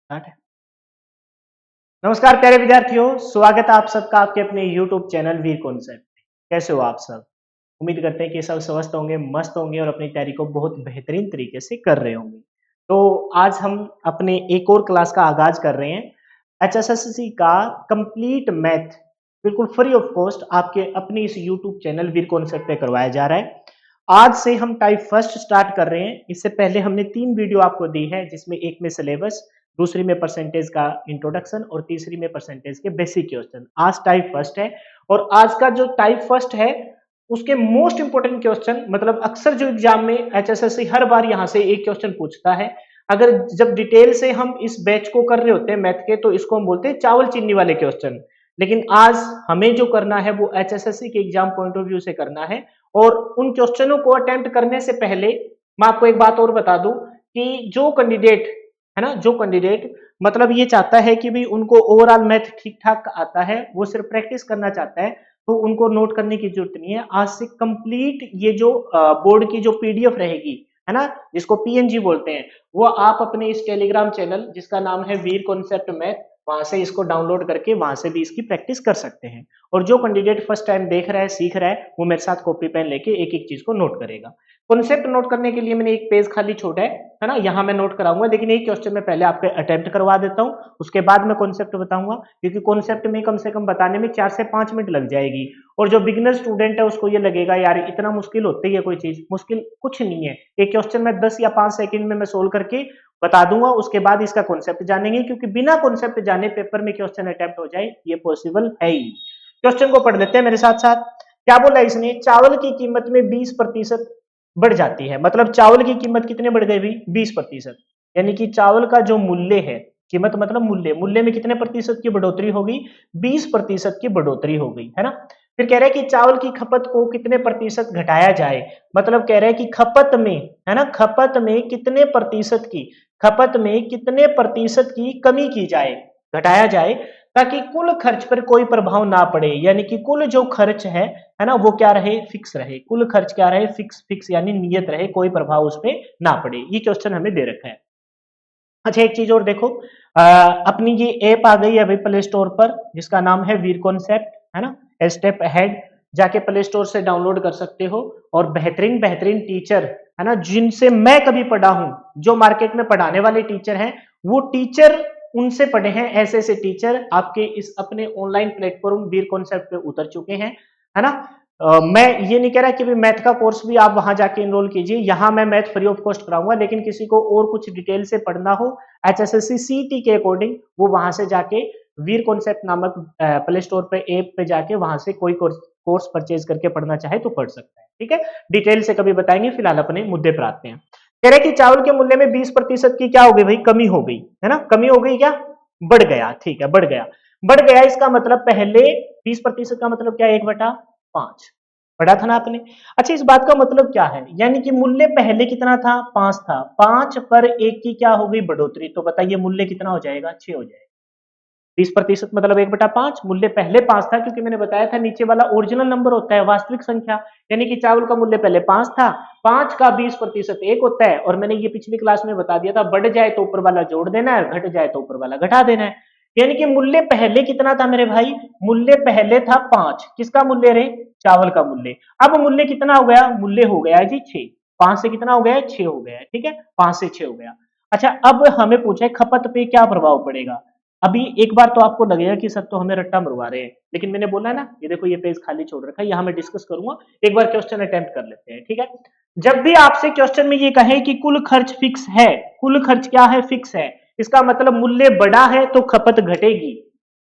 Start है। नमस्कार प्यारे विद्यार्थियों, स्वागत है आप सबका आपके अपने YouTube चैनल वीर कॉन्सेप्ट में। कैसे हो आप सब? उम्मीद करते हैं कि सब स्वस्थ होंगे, मस्त होंगे और अपनी तैयारी को बहुत बेहतरीन तरीके से कर रहे होंगे। तो आज हम अपने एक और क्लास का आगाज कर रहे हैं। HSSC का कंप्लीट मैथ बिल्कुल फ्री ऑफ कॉस्ट आपके अपने इस YouTube चैनल वीर कॉन्सेप्ट पे करवाया जा रहा है। आज से हम टाइप फर्स्ट स्टार्ट कर रहे हैं। इससे पहले हमने 3 वीडियो आपको दी है, जिसमें एक में सिलेबस, दूसरी में परसेंटेज का इंट्रोडक्शन और तीसरी में परसेंटेज के बेसिक क्वेश्चन। आज टाइप फर्स्ट है और आज का जो टाइप फर्स्ट है उसके मोस्ट इंपोर्टेंट क्वेश्चन, मतलब अक्सर जो एग्जाम में HSSC हर बार यहां से एक क्वेश्चन पूछता है। अगर जब डिटेल से हम इस बैच को कर रहे होते हैं मैथ के, तो इसको हम बोलते हैं चावल चीनी वाले क्वेश्चन। लेकिन आज हमें जो करना है वो HSSC के एग्जाम पॉइंट ऑफ व्यू से करना है। और उन क्वेश्चनों को अटेम्प्ट करने से पहले मैं आपको एक बात और बता दूं कि जो कैंडिडेट है ना, जो कैंडिडेट मतलब ये चाहता है कि भी उनको ओवरऑल मैथ ठीक ठाक आता है, वो सिर्फ प्रैक्टिस करना चाहता है, तो उनको नोट करने की जरूरत नहीं है। आज से कंप्लीट ये जो बोर्ड की जो पीडीएफ रहेगी, है ना, जिसको पीएनजी बोलते हैं, वो आप अपने इस टेलीग्राम चैनल जिसका नाम है वीर कॉन्सेप्ट मैथ, वहां से इसको डाउनलोड करके वहां से भी इसकी प्रैक्टिस कर सकते हैं। और जो कैंडिडेट फर्स्ट टाइम देख रहा है, सीख रहा है, वो मेरे साथ कॉपी पेन लेके एक एक चीज को नोट करेगा। कॉन्सेप्ट नोट करने के लिए मैंने एक पेज खाली छोड़ा है ना, यहाँ मैं नोट कराऊंगा, लेकिन एक क्वेश्चन में पहले आपके अटेम्प्ट करवा देता हूँ, उसके बाद मैं कॉन्सेप्ट बताऊंगा, क्योंकि कॉन्सेप्ट में कम से कम बताने में 4 से 5 मिनट लग जाएगी। और जो बिगिनर स्टूडेंट है उसको ये लगेगा यार इतना मुश्किल होती है कोई चीज। मुश्किल कुछ नहीं है, एक क्वेश्चन में 10 या 5 सेकंड में मैं सोल्व करके बता दूंगा, उसके बाद इसका कॉन्सेप्ट जानेंगे, क्योंकि बिना कॉन्सेप्ट जाने पेपर में क्वेश्चन अटेम्प्ट हो जाए ये पॉसिबल है ही। क्वेश्चन को पढ़ लेते हैं मेरे साथ साथ। क्या बोला इसने? चावल की कीमत में 20% बढ़ जाती है। मतलब चावल की कीमत कितने बढ़ गई भाई? 20%। यानी कि चावल का जो मूल्य है, कीमत मतलब मूल्य, मूल्य में कितने प्रतिशत की बढ़ोतरी होगी? 20% की बढ़ोतरी हो गई, है ना। फिर कह रहे हैं कि चावल की खपत को कितने प्रतिशत घटाया जाए। मतलब कह रहे हैं कि खपत में, है ना, खपत में कितने प्रतिशत की, खपत में कितने प्रतिशत की कमी की जाए, घटाया जाए, ताकि कुल खर्च पर कोई प्रभाव ना पड़े। यानी कि कुल जो खर्च है ना, वो क्या रहे? फिक्स रहे। कुल खर्च क्या रहे? फिक्स, फिक्स यानी नियत रहे, कोई प्रभाव उस पर ना पड़े। ये क्वेश्चन हमें दे रखा है। अच्छा एक चीज और देखो, अपनी ये ऐप आ गई है अभी प्ले स्टोर पर, जिसका नाम है वीर कॉन्सेप्ट, है ना। स्टेप अहेड जाके प्ले स्टोर से डाउनलोड कर सकते हो। और बेहतरीन बेहतरीन टीचर, है ना, जिनसे मैं कभी पढ़ा हूं, जो मार्केट में पढ़ाने वाले टीचर हैं, वो टीचर उनसे पढ़े हैं। ऐसे ऐसे टीचर आपके इस अपने ऑनलाइन प्लेटफॉर्म वीर कॉन्सेप्ट पे उतर चुके हैं, है ना। मैं ये नहीं कह रहा कि भी मैथ का कोर्स भी आप वहां जाके इनरोल कीजिए, यहां मैं मैथ फ्री ऑफ कॉस्ट कराऊंगा, लेकिन किसी को और कुछ डिटेल से पढ़ना हो HSSC CT के अकॉर्डिंग, वो वहां से जाके वीर कॉन्सेप्ट नामक प्ले स्टोर पे ऐप पे जाके वहां से कोई कोर्स परचेज करके पढ़ना चाहे तो पढ़ सकता है। ठीक है, डिटेल से कभी बताएंगे, फिलहाल अपने मुद्दे पर आते हैं। कह रहे कि चावल के मूल्य में 20% की क्या हो गई भाई? कमी हो गई, है ना। कमी हो गई क्या? बढ़ गया। ठीक है, बढ़ गया। बढ़ गया इसका मतलब पहले 20% का मतलब क्या है? 1/5 पढ़ा था ना आपने। अच्छा इस बात का मतलब क्या है? यानी कि मूल्य पहले कितना था? 5 था, 5 पर 1 की क्या हो गई? बढ़ोतरी। तो बताइए मूल्य कितना हो जाएगा? 6 हो जाएगा। 20% मतलब 1/5। मूल्य पहले 5 था, क्योंकि मैंने बताया था नीचे वाला ओरिजिनल नंबर होता है, वास्तविक संख्या। यानी कि चावल का मूल्य पहले 5 था, 5 का 20% 1 होता है। और मैंने ये पिछली क्लास में बता दिया था, बढ़ जाए तो ऊपर वाला जोड़ देना है, घट जाए तो ऊपर वाला घटा देना है। यानी कि मूल्य पहले कितना था मेरे भाई? मूल्य पहले था 5। किसका मूल्य रे? चावल का मूल्य। अब मूल्य कितना हो गया? मूल्य हो गया है जी 6। 5 से कितना हो गया है? 6 हो गया है। ठीक है, 5 से 6 हो गया। अच्छा अब हमें पूछा है खपत पे क्या प्रभाव पड़ेगा। अभी एक बार तो आपको लगेगा कि सर तो हमें रट्टा मरवा रहे हैं, लेकिन मैंने बोला है ना, ये देखो ये पेज खाली छोड़ रखा है, यहाँ मैं डिस्कस करूंगा। एक बार क्वेश्चन अटेम्प्ट कर लेते हैं। ठीक है, जब भी आपसे क्वेश्चन में ये कहे कि कुल खर्च फिक्स है, कुल खर्च क्या है? फिक्स है, इसका मतलब मूल्य बढ़ा है तो खपत घटेगी,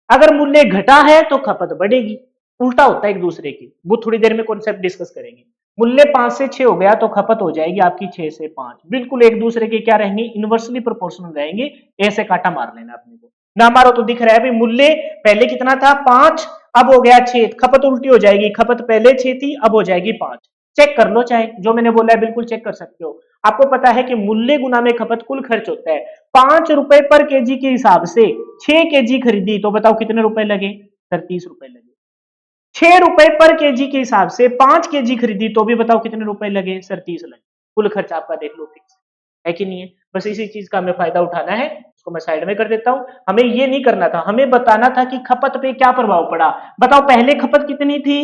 अगर मूल्य घटा है तो खपत बढ़ेगी। उल्टा होता है एक दूसरे की, वो थोड़ी देर में कॉन्सेप्ट डिस्कस करेंगे। मूल्य 5 से 6 हो गया तो खपत हो जाएगी आपकी 6 से 5, बिल्कुल एक दूसरे के क्या रहेंगे? इनवर्सली प्रोपोर्शनल रहेंगे। ऐसे काटा मार लेना अपने को, ना मारो तो दिख रहा है भाई मूल्य पहले कितना था? 5, अब हो गया 6, खपत उल्टी हो जाएगी, खपत पहले 6 थी अब हो जाएगी 5। चेक कर लो, चाहे जो मैंने बोला है बिल्कुल चेक कर सकते हो। आपको पता है कि मूल्य गुना में खपत कुल खर्च होता है। 5 रुपए पर केजी के हिसाब से 6 केजी खरीदी तो बताओ कितने रुपए लगे? 30 रुपए लगे। 6 रुपए पर केजी के हिसाब से 5 केजी खरीदी तो भी बताओ कितने रुपए लगे? 30 लगे। कुल खर्च आपका देख लो फिक्स है कि नहीं है। बस इसी चीज का हमें फायदा उठाना है, इसको मैं साइड में कर देता हूं। हमें ये नहीं करना था, हमें बताना था कि खपत पे क्या प्रभाव पड़ा। बताओ पहले खपत कितनी थी,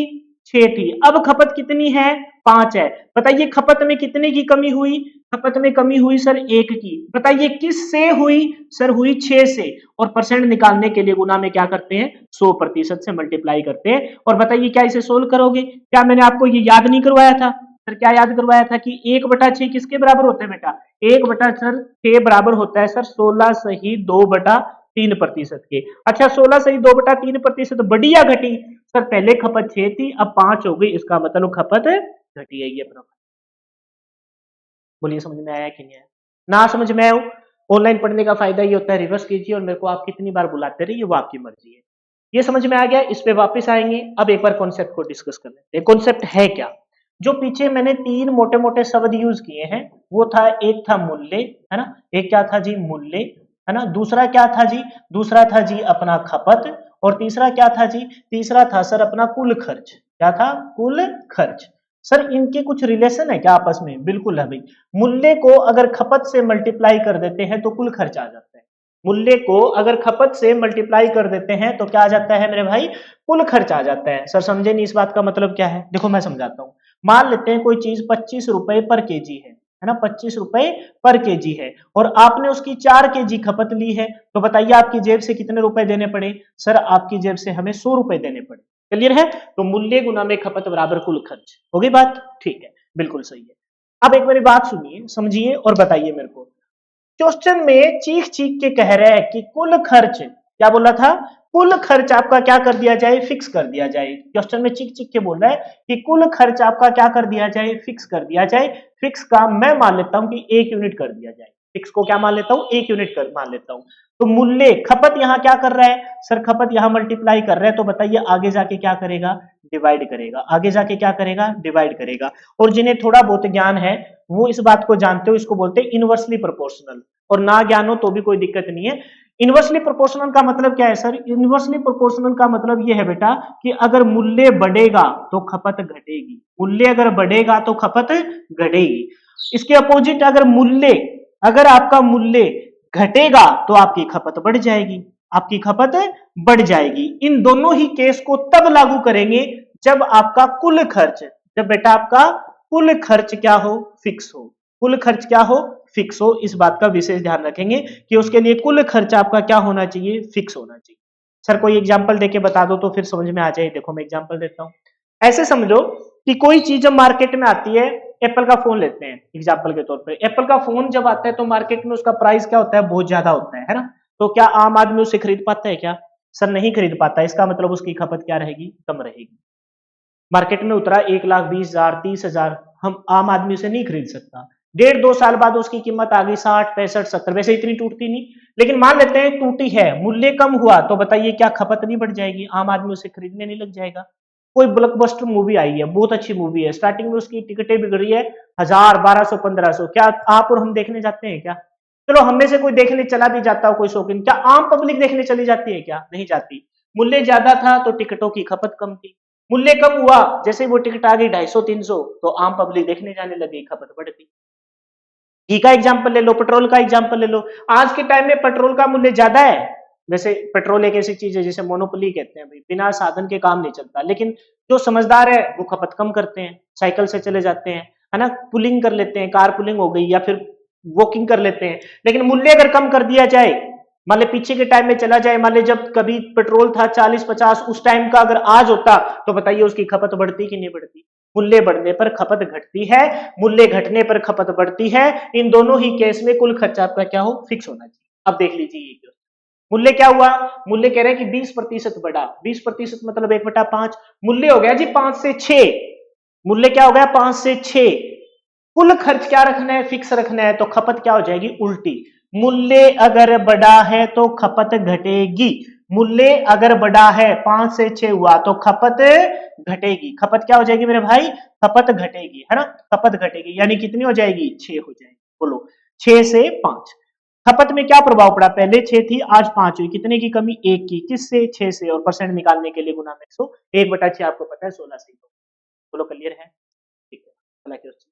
6 थी, अब खपत कितनी है, 5 है। बताइए खपत में कितने की कमी हुई, खपत में कमी हुई सर 1 की। बताइए किस से हुई, सर हुई 6 से। और परसेंट निकालने के लिए गुना में क्या करते हैं, 100% से मल्टीप्लाई करते हैं। और बताइए क्या इसे सोल्व करोगे, क्या मैंने आपको ये याद नहीं करवाया था, सर क्या याद करवाया था कि 1/6 किसके बराबर होते हैं बेटा, 1/6 बराबर होता है सर 16 सही 2/3% के। अच्छा 16 सही 2/3% बड़ी या घटी, सर पहले खपत 6 थी अब 5 हो गई, इसका मतलब खपत घटी है। ये अपना बोलिए समझ में आया कि नहीं आया, ना समझ में आया हो। ऑनलाइन पढ़ने का फायदा ये होता है, रिवर्स कीजिए और मेरे को आप कितनी बार बुलाते रहिए वो आपकी मर्जी है। ये समझ में आ गया, इस पे वापस आएंगे। अब एक बार कॉन्सेप्ट को डिस्कस कर लेते हैं। कॉन्सेप्ट है क्या, जो पीछे मैंने 3 मोटे मोटे शब्द यूज किए हैं वो था, एक था मूल्य, है ना, एक क्या था जी मूल्य, है ना, दूसरा क्या था जी, दूसरा था जी अपना खपत, और तीसरा क्या था जी, तीसरा था सर अपना कुल खर्च। क्या था, कुल खर्च। सर इनके कुछ रिलेशन है क्या आपस में, बिल्कुल है भाई। मूल्य को अगर खपत से मल्टीप्लाई कर देते हैं तो कुल खर्च आ जाता है। मूल्य को अगर खपत से मल्टीप्लाई कर देते हैं तो क्या आ जाता है मेरे भाई, कुल खर्च आ जाता है। सर समझे नहीं इस बात का मतलब क्या है, देखो मैं समझाता हूं। मान लेते हैं कोई चीज 25 रुपए पर केजी है ना, 25 रुपए पर केजी है, और आपने उसकी 4 केजी खपत ली है, तो बताइए आपकी जेब से कितने रुपए देने पड़े, सर आपकी जेब से हमें 100 रुपए देने पड़े। क्लियर है, तो मूल्य गुना में खपत बराबर कुल खर्च, हो गई बात, ठीक है बिल्कुल सही है। अब एक मेरी बात सुनिए समझिए और बताइए मेरे को। क्वेश्चन में चीख चीख के कह रहे हैं कि कुल खर्च, क्या बोला था, कुल खर्च आपका क्या कर दिया जाए, फिक्स कर दिया जाए। क्वेश्चन में चीख चीख के बोल रहा है कि कुल खर्च आपका क्या कर दिया जाए, फिक्स कर दिया जाए। फिक्स का मैं मान लेता हूं कि 1 यूनिट कर दिया जाए, फिक्स को क्या मान लेता हूं, 1 यूनिट कर मान लेता हूं। तो मूल्य खपत यहां क्या कर रहा है, सर खपत यहां मल्टीप्लाई कर रहा है, तो बताइए आगे जाके क्या करेगा, डिवाइड करेगा। आगे जाके क्या करेगा, डिवाइड करेगा। और जिन्हें थोड़ा बहुत ज्ञान है वो इस बात को जानते हो, इसको बोलते हैं इनवर्सली प्रोपोर्शनल। और ना ज्ञान हो तो भी कोई दिक्कत नहीं है। इनवर्सली प्रोपोर्शनल का मतलब क्या है सर, इनवर्सली प्रोपोर्शनल का मतलब ये है बेटा कि अगर मूल्य बढ़ेगा तो खपत घटेगी, मूल्य अगर बढ़ेगा तो खपत घटेगी। इसके अपोजिट अगर मूल्य, अगर आपका मूल्य घटेगा तो आपकी खपत बढ़ जाएगी, आपकी खपत बढ़ जाएगी। इन दोनों ही केस को तब लागू करेंगे जब आपका कुल खर्च, जब बेटा आपका कुल खर्च क्या हो, फिक्स हो। कुल खर्च क्या हो, फिक्स हो। इस बात का विशेष ध्यान रखेंगे कि उसके लिए कुल खर्च आपका क्या होना चाहिए, फिक्स होना चाहिए। सर कोई एग्जांपल देके बता दो तो फिर समझ में आ जाए। देखो मैं एग्जांपल देता हूं, ऐसे समझो कि कोई चीज जब मार्केट में आती है, एप्पल का फोन लेते हैं एग्जांपल के तौर पे। एप्पल का फोन जब आता है तो मार्केट में उसका प्राइस क्या होता है, बहुत ज्यादा होता है ना। तो क्या आम आदमी उसे खरीद पाता है क्या, सर नहीं खरीद पाता। इसका मतलब उसकी खपत क्या रहेगी, कम रहेगी। मार्केट में उतरा 1,20,000 30,000, हम आम आदमी उसे नहीं खरीद सकता। 1.5-2 साल बाद उसकी कीमत आ गई 60 65 70, वैसे इतनी टूटती नहीं, लेकिन मान लेते हैं टूटी है, मूल्य कम हुआ, तो बताइए क्या खपत नहीं बढ़ जाएगी, आम आदमी उसे खरीदने नहीं लग जाएगा। कोई ब्लॉकबस्टर मूवी आई है, बहुत अच्छी मूवी है, स्टार्टिंग में उसकी टिकटें बिक रही है 1000 1200 1500, क्या आप और हम देखने जाते हैं क्या, चलो हम में से कोई देखने चला भी जाता हो कोई शौकीन, क्या आम पब्लिक देखने चली जाती है क्या, नहीं जाती। मूल्य ज्यादा था तो टिकटों की खपत कम थी, मूल्य कम हुआ जैसे वो टिकट आ गई 250-300, तो आम पब्लिक देखने जाने लगी, खपत बढ़ती। घी का एग्जाम्पल ले लो, पेट्रोल का एग्जाम्पल ले लो। आज के टाइम में पेट्रोल का मूल्य ज्यादा है। वैसे पेट्रोल एक ऐसी चीज है जिसे मोनोपोली कहते हैं भाई, बिना साधन के काम नहीं चलता, लेकिन जो समझदार है वो खपत कम करते हैं, साइकिल से चले जाते हैं, है ना, पुलिंग कर लेते हैं, कार पुलिंग हो गई या फिर वॉकिंग कर लेते हैं। लेकिन मूल्य अगर कम कर दिया जाए, मान ले पीछे के टाइम में चला जाए, मान ले जब कभी पेट्रोल था 40-50, उस टाइम का अगर आज होता तो बताइए उसकी खपत बढ़ती कि नहीं बढ़ती। मूल्य बढ़ने पर खपत घटती है, मूल्य घटने पर खपत बढ़ती है। इन दोनों ही केस में कुल खर्चा आपका क्या हो, फिक्स होना चाहिए। अब देख लीजिए ये क्वेश्चन, मूल्य क्या हुआ, मूल्य कह रहे हैं कि 20% बढ़ा, 20% मतलब 1/5, मूल्य हो गया जी 5 से 6, मूल्य क्या हो गया 5 से 6। कुल खर्च क्या रखना है, फिक्स रखना है, तो खपत क्या हो जाएगी उल्टी। मूल्य अगर बढ़ा है तो खपत घटेगी, मूल्य अगर बढ़ा है 5 से 6 हुआ तो खपत घटेगी। खपत क्या हो जाएगी मेरे भाई, खपत घटेगी, है ना, खपत घटेगी, यानी कितनी हो जाएगी, 6 हो जाएगी। बोलो 6 से 5, खपत में क्या प्रभाव पड़ा, पहले 6 थी आज 5 हुई, कितने की कमी, 1 की, किससे, 6 से, और परसेंट निकालने के लिए गुना में 100, 1/6 आपको पता है 16 से। बोलो क्लियर है, ठीक है, चला क्वेश्चन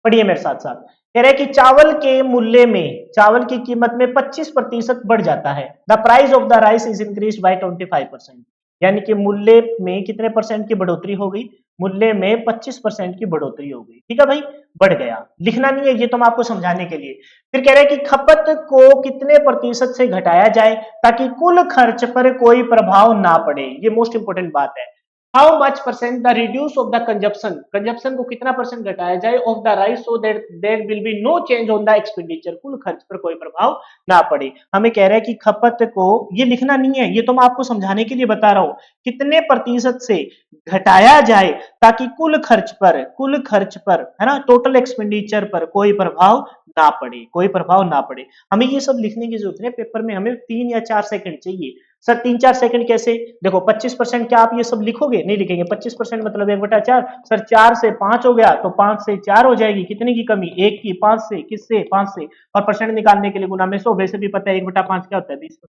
पढ़िए मेरे साथ साथ। कह रहे हैं कि चावल के मूल्य में, चावल की कीमत में 25% बढ़ जाता है। The price of the rice is increase by 25%, यानी कि मूल्य में कितने परसेंट की बढ़ोतरी हो गई, मूल्य में 25% की बढ़ोतरी हो गई। ठीक है भाई, बढ़ गया, लिखना नहीं है, ये तो मैं आपको समझाने के लिए। फिर कह रहे हैं कि खपत को कितने प्रतिशत से घटाया जाए ताकि कुल खर्च पर कोई प्रभाव ना पड़े। ये मोस्ट इंपोर्टेंट बात है। How much percent the reduce of the consumption, consumption को कितना परसेंट घटाया जाए of the rice so that there will be no change on the expenditure, कुल खर्च पर कोई प्रभाव ना पड़े। हमें कह रहा है कि खपत को, ये लिखना नहीं है, ये तो मैं आपको समझाने के लिए बता रहा हूं, कितने प्रतिशत से घटाया जाए ताकि कुल खर्च पर, कुल खर्च पर, है ना, टोटल एक्सपेंडिचर पर कोई प्रभाव ना पड़े, कोई प्रभाव ना पड़े। हमें ये सब लिखने की जरूरत है, पेपर में हमें 3 या 4 सेकंड चाहिए। सर 3-4 सेकंड कैसे, देखो 25% क्या आप ये सब लिखोगे, नहीं लिखेंगे। 25% मतलब 1/4। सर 4 से 5 हो गया तो 5 से 4 हो जाएगी, कितने की कमी, 1 की। 5 से, किससे, 5 से, और परसेंट निकालने के लिए गुना में 100। वैसे भी पता है 1/5 क्या होता है, 20%।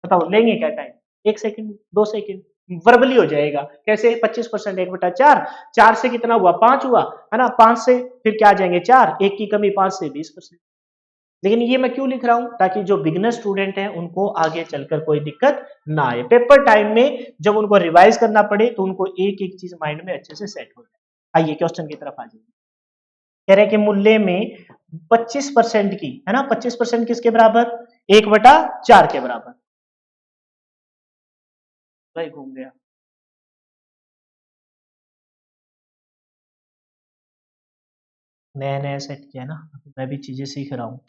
बताओ लेंगे क्या टाइम, 1 सेकंड, 2 सेकंड, वर्बली हो जाएगा। कैसे, 25% 1/4, 4 से कितना हुआ, 5 हुआ, है ना, 5 से फिर क्या आ जाएंगे 4, 1 की कमी, 5 से 20%। लेकिन ये मैं क्यों लिख रहा हूं, ताकि जो बिगिनर स्टूडेंट हैं उनको आगे चलकर कोई दिक्कत ना आए, पेपर टाइम में जब उनको रिवाइज करना पड़े तो उनको एक एक चीज माइंड में अच्छे से सेट हो जाए। आइए क्वेश्चन की तरफ आ जाइए। कह रहे हैं कि मूल्य में 25% की, है ना, 25% किसके बराबर, 1/4 के बराबर। भाई घूम गया, नया नया सेट किया ना, मैं भी चीजें सीख रहा हूँ,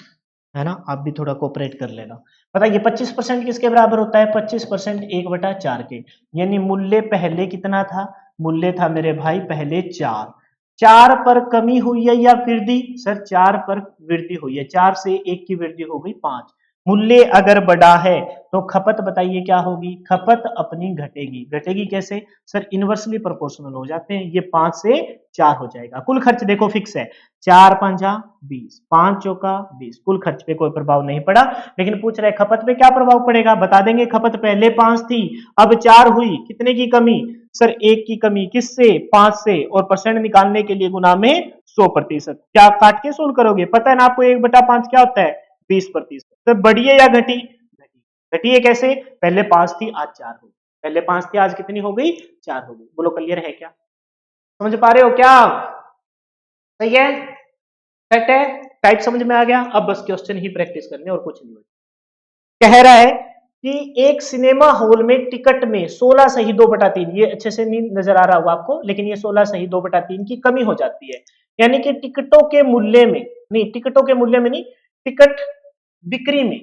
है ना, आप भी थोड़ा कोऑपरेट कर लेना। बताइए 25% किसके बराबर होता है, 25% 1/4 के, यानी मूल्य पहले कितना था, मूल्य था मेरे भाई पहले 4, 4 पर कमी हुई है या वृद्धि, सर 4 पर वृद्धि हुई है, 4 से 1 की वृद्धि हो गई 5। मूल्य अगर बढ़ा है तो खपत बताइए क्या होगी, खपत अपनी घटेगी, घटेगी कैसे, सर इनवर्सली प्रोपोर्शनल हो जाते हैं, ये 5 से 4 हो जाएगा। कुल खर्च देखो फिक्स है, 4 पंजा 20, 5 चौका 20, कुल खर्च पे कोई प्रभाव नहीं पड़ा। लेकिन पूछ रहे खपत पे क्या प्रभाव पड़ेगा, बता देंगे। खपत पहले 5 थी, अब 4 हुई, कितने की कमी, सर 1 की कमी, किससे, 5 से, और परसेंट निकालने के लिए गुना में 100%। क्या काट के सोल्व करोगे, पता है ना आपको 1/5 क्या होता है, 20%। तो बढ़ी है या घटी, घटी है कैसे, पहले 5 थी आज 4 हो गई, पहले 5 थी आज कितनी हो गई, 4 हो गई। बोलो क्लियर है क्या, समझ पा रहे हो क्या, सही है, सेट है, टाइप समझ में आ गया। अब बस क्वेश्चन ही प्रैक्टिस करने और कुछ नहीं। कह रहा है कि एक सिनेमा हॉल में टिकट में 16 सही 2/3, ये अच्छे से नहीं नजर आ रहा होगा आपको, लेकिन ये 16 सही 2/3 की कमी हो जाती है, यानी कि टिकटों के मूल्य में, नहीं टिकटों के मूल्य में नहीं, टिकट बिक्री में,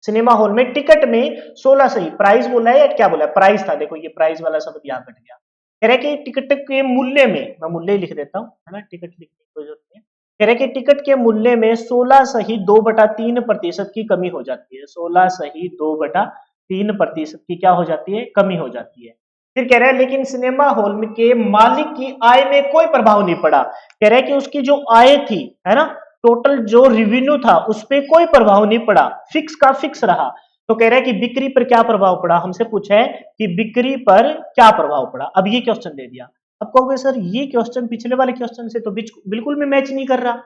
सिनेमा हॉल में टिकट में 16 सही, प्राइस बोला है या क्या बोला है, प्राइस था, देखो ये प्राइस वाला शब्द यहाँ कट गया। कह रहे कि टिकट के मूल्य में, मैं मूल्य ही लिख देता हूँ, है ना, टिकट लिखने की कोई जरूरत नहीं है। कह रहे कि टिकट के मूल्य में 16 सही 2/3% की कमी हो जाती है, 16 सही 2/3% की क्या हो जाती है, कमी हो जाती है। फिर कह रहे हैं लेकिन सिनेमा हॉल में के मालिक की आय में कोई प्रभाव नहीं पड़ा, कह रहे हैं कि उसकी जो आय थी, है ना, टोटल जो रिवेन्यू था उस पर कोई प्रभाव नहीं पड़ा, फिक्स का फिक्स रहा। तो कह रहा है कि बिक्री पर क्या प्रभाव पड़ा, हमसे पूछा है कि बिक्री पर क्या प्रभाव पड़ा। अब ये क्वेश्चन दे दिया, अब कहोगे सर ये क्वेश्चन पिछले वाले क्वेश्चन से तो बिल्कुल भी मैच नहीं कर रहा,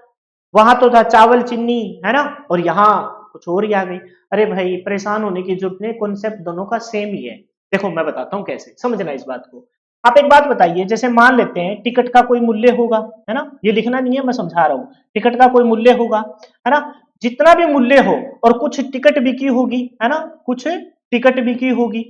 वहां तो था चावल चीनी, है ना, और यहाँ कुछ और ही आ गई। अरे भाई परेशान होने की जरूरत नहीं, कॉन्सेप्ट दोनों का सेम ही है। देखो मैं बताता हूँ कैसे समझना इस बात को। आप एक बात बताइए, जैसे मान लेते हैं टिकट का कोई मूल्य होगा, है ना, ये लिखना नहीं है मैं समझा रहा हूँ, टिकट का कोई मूल्य होगा, है ना, जितना भी मूल्य हो और कुछ टिकट बिकी होगी, है ना, कुछ टिकट बिकी होगी,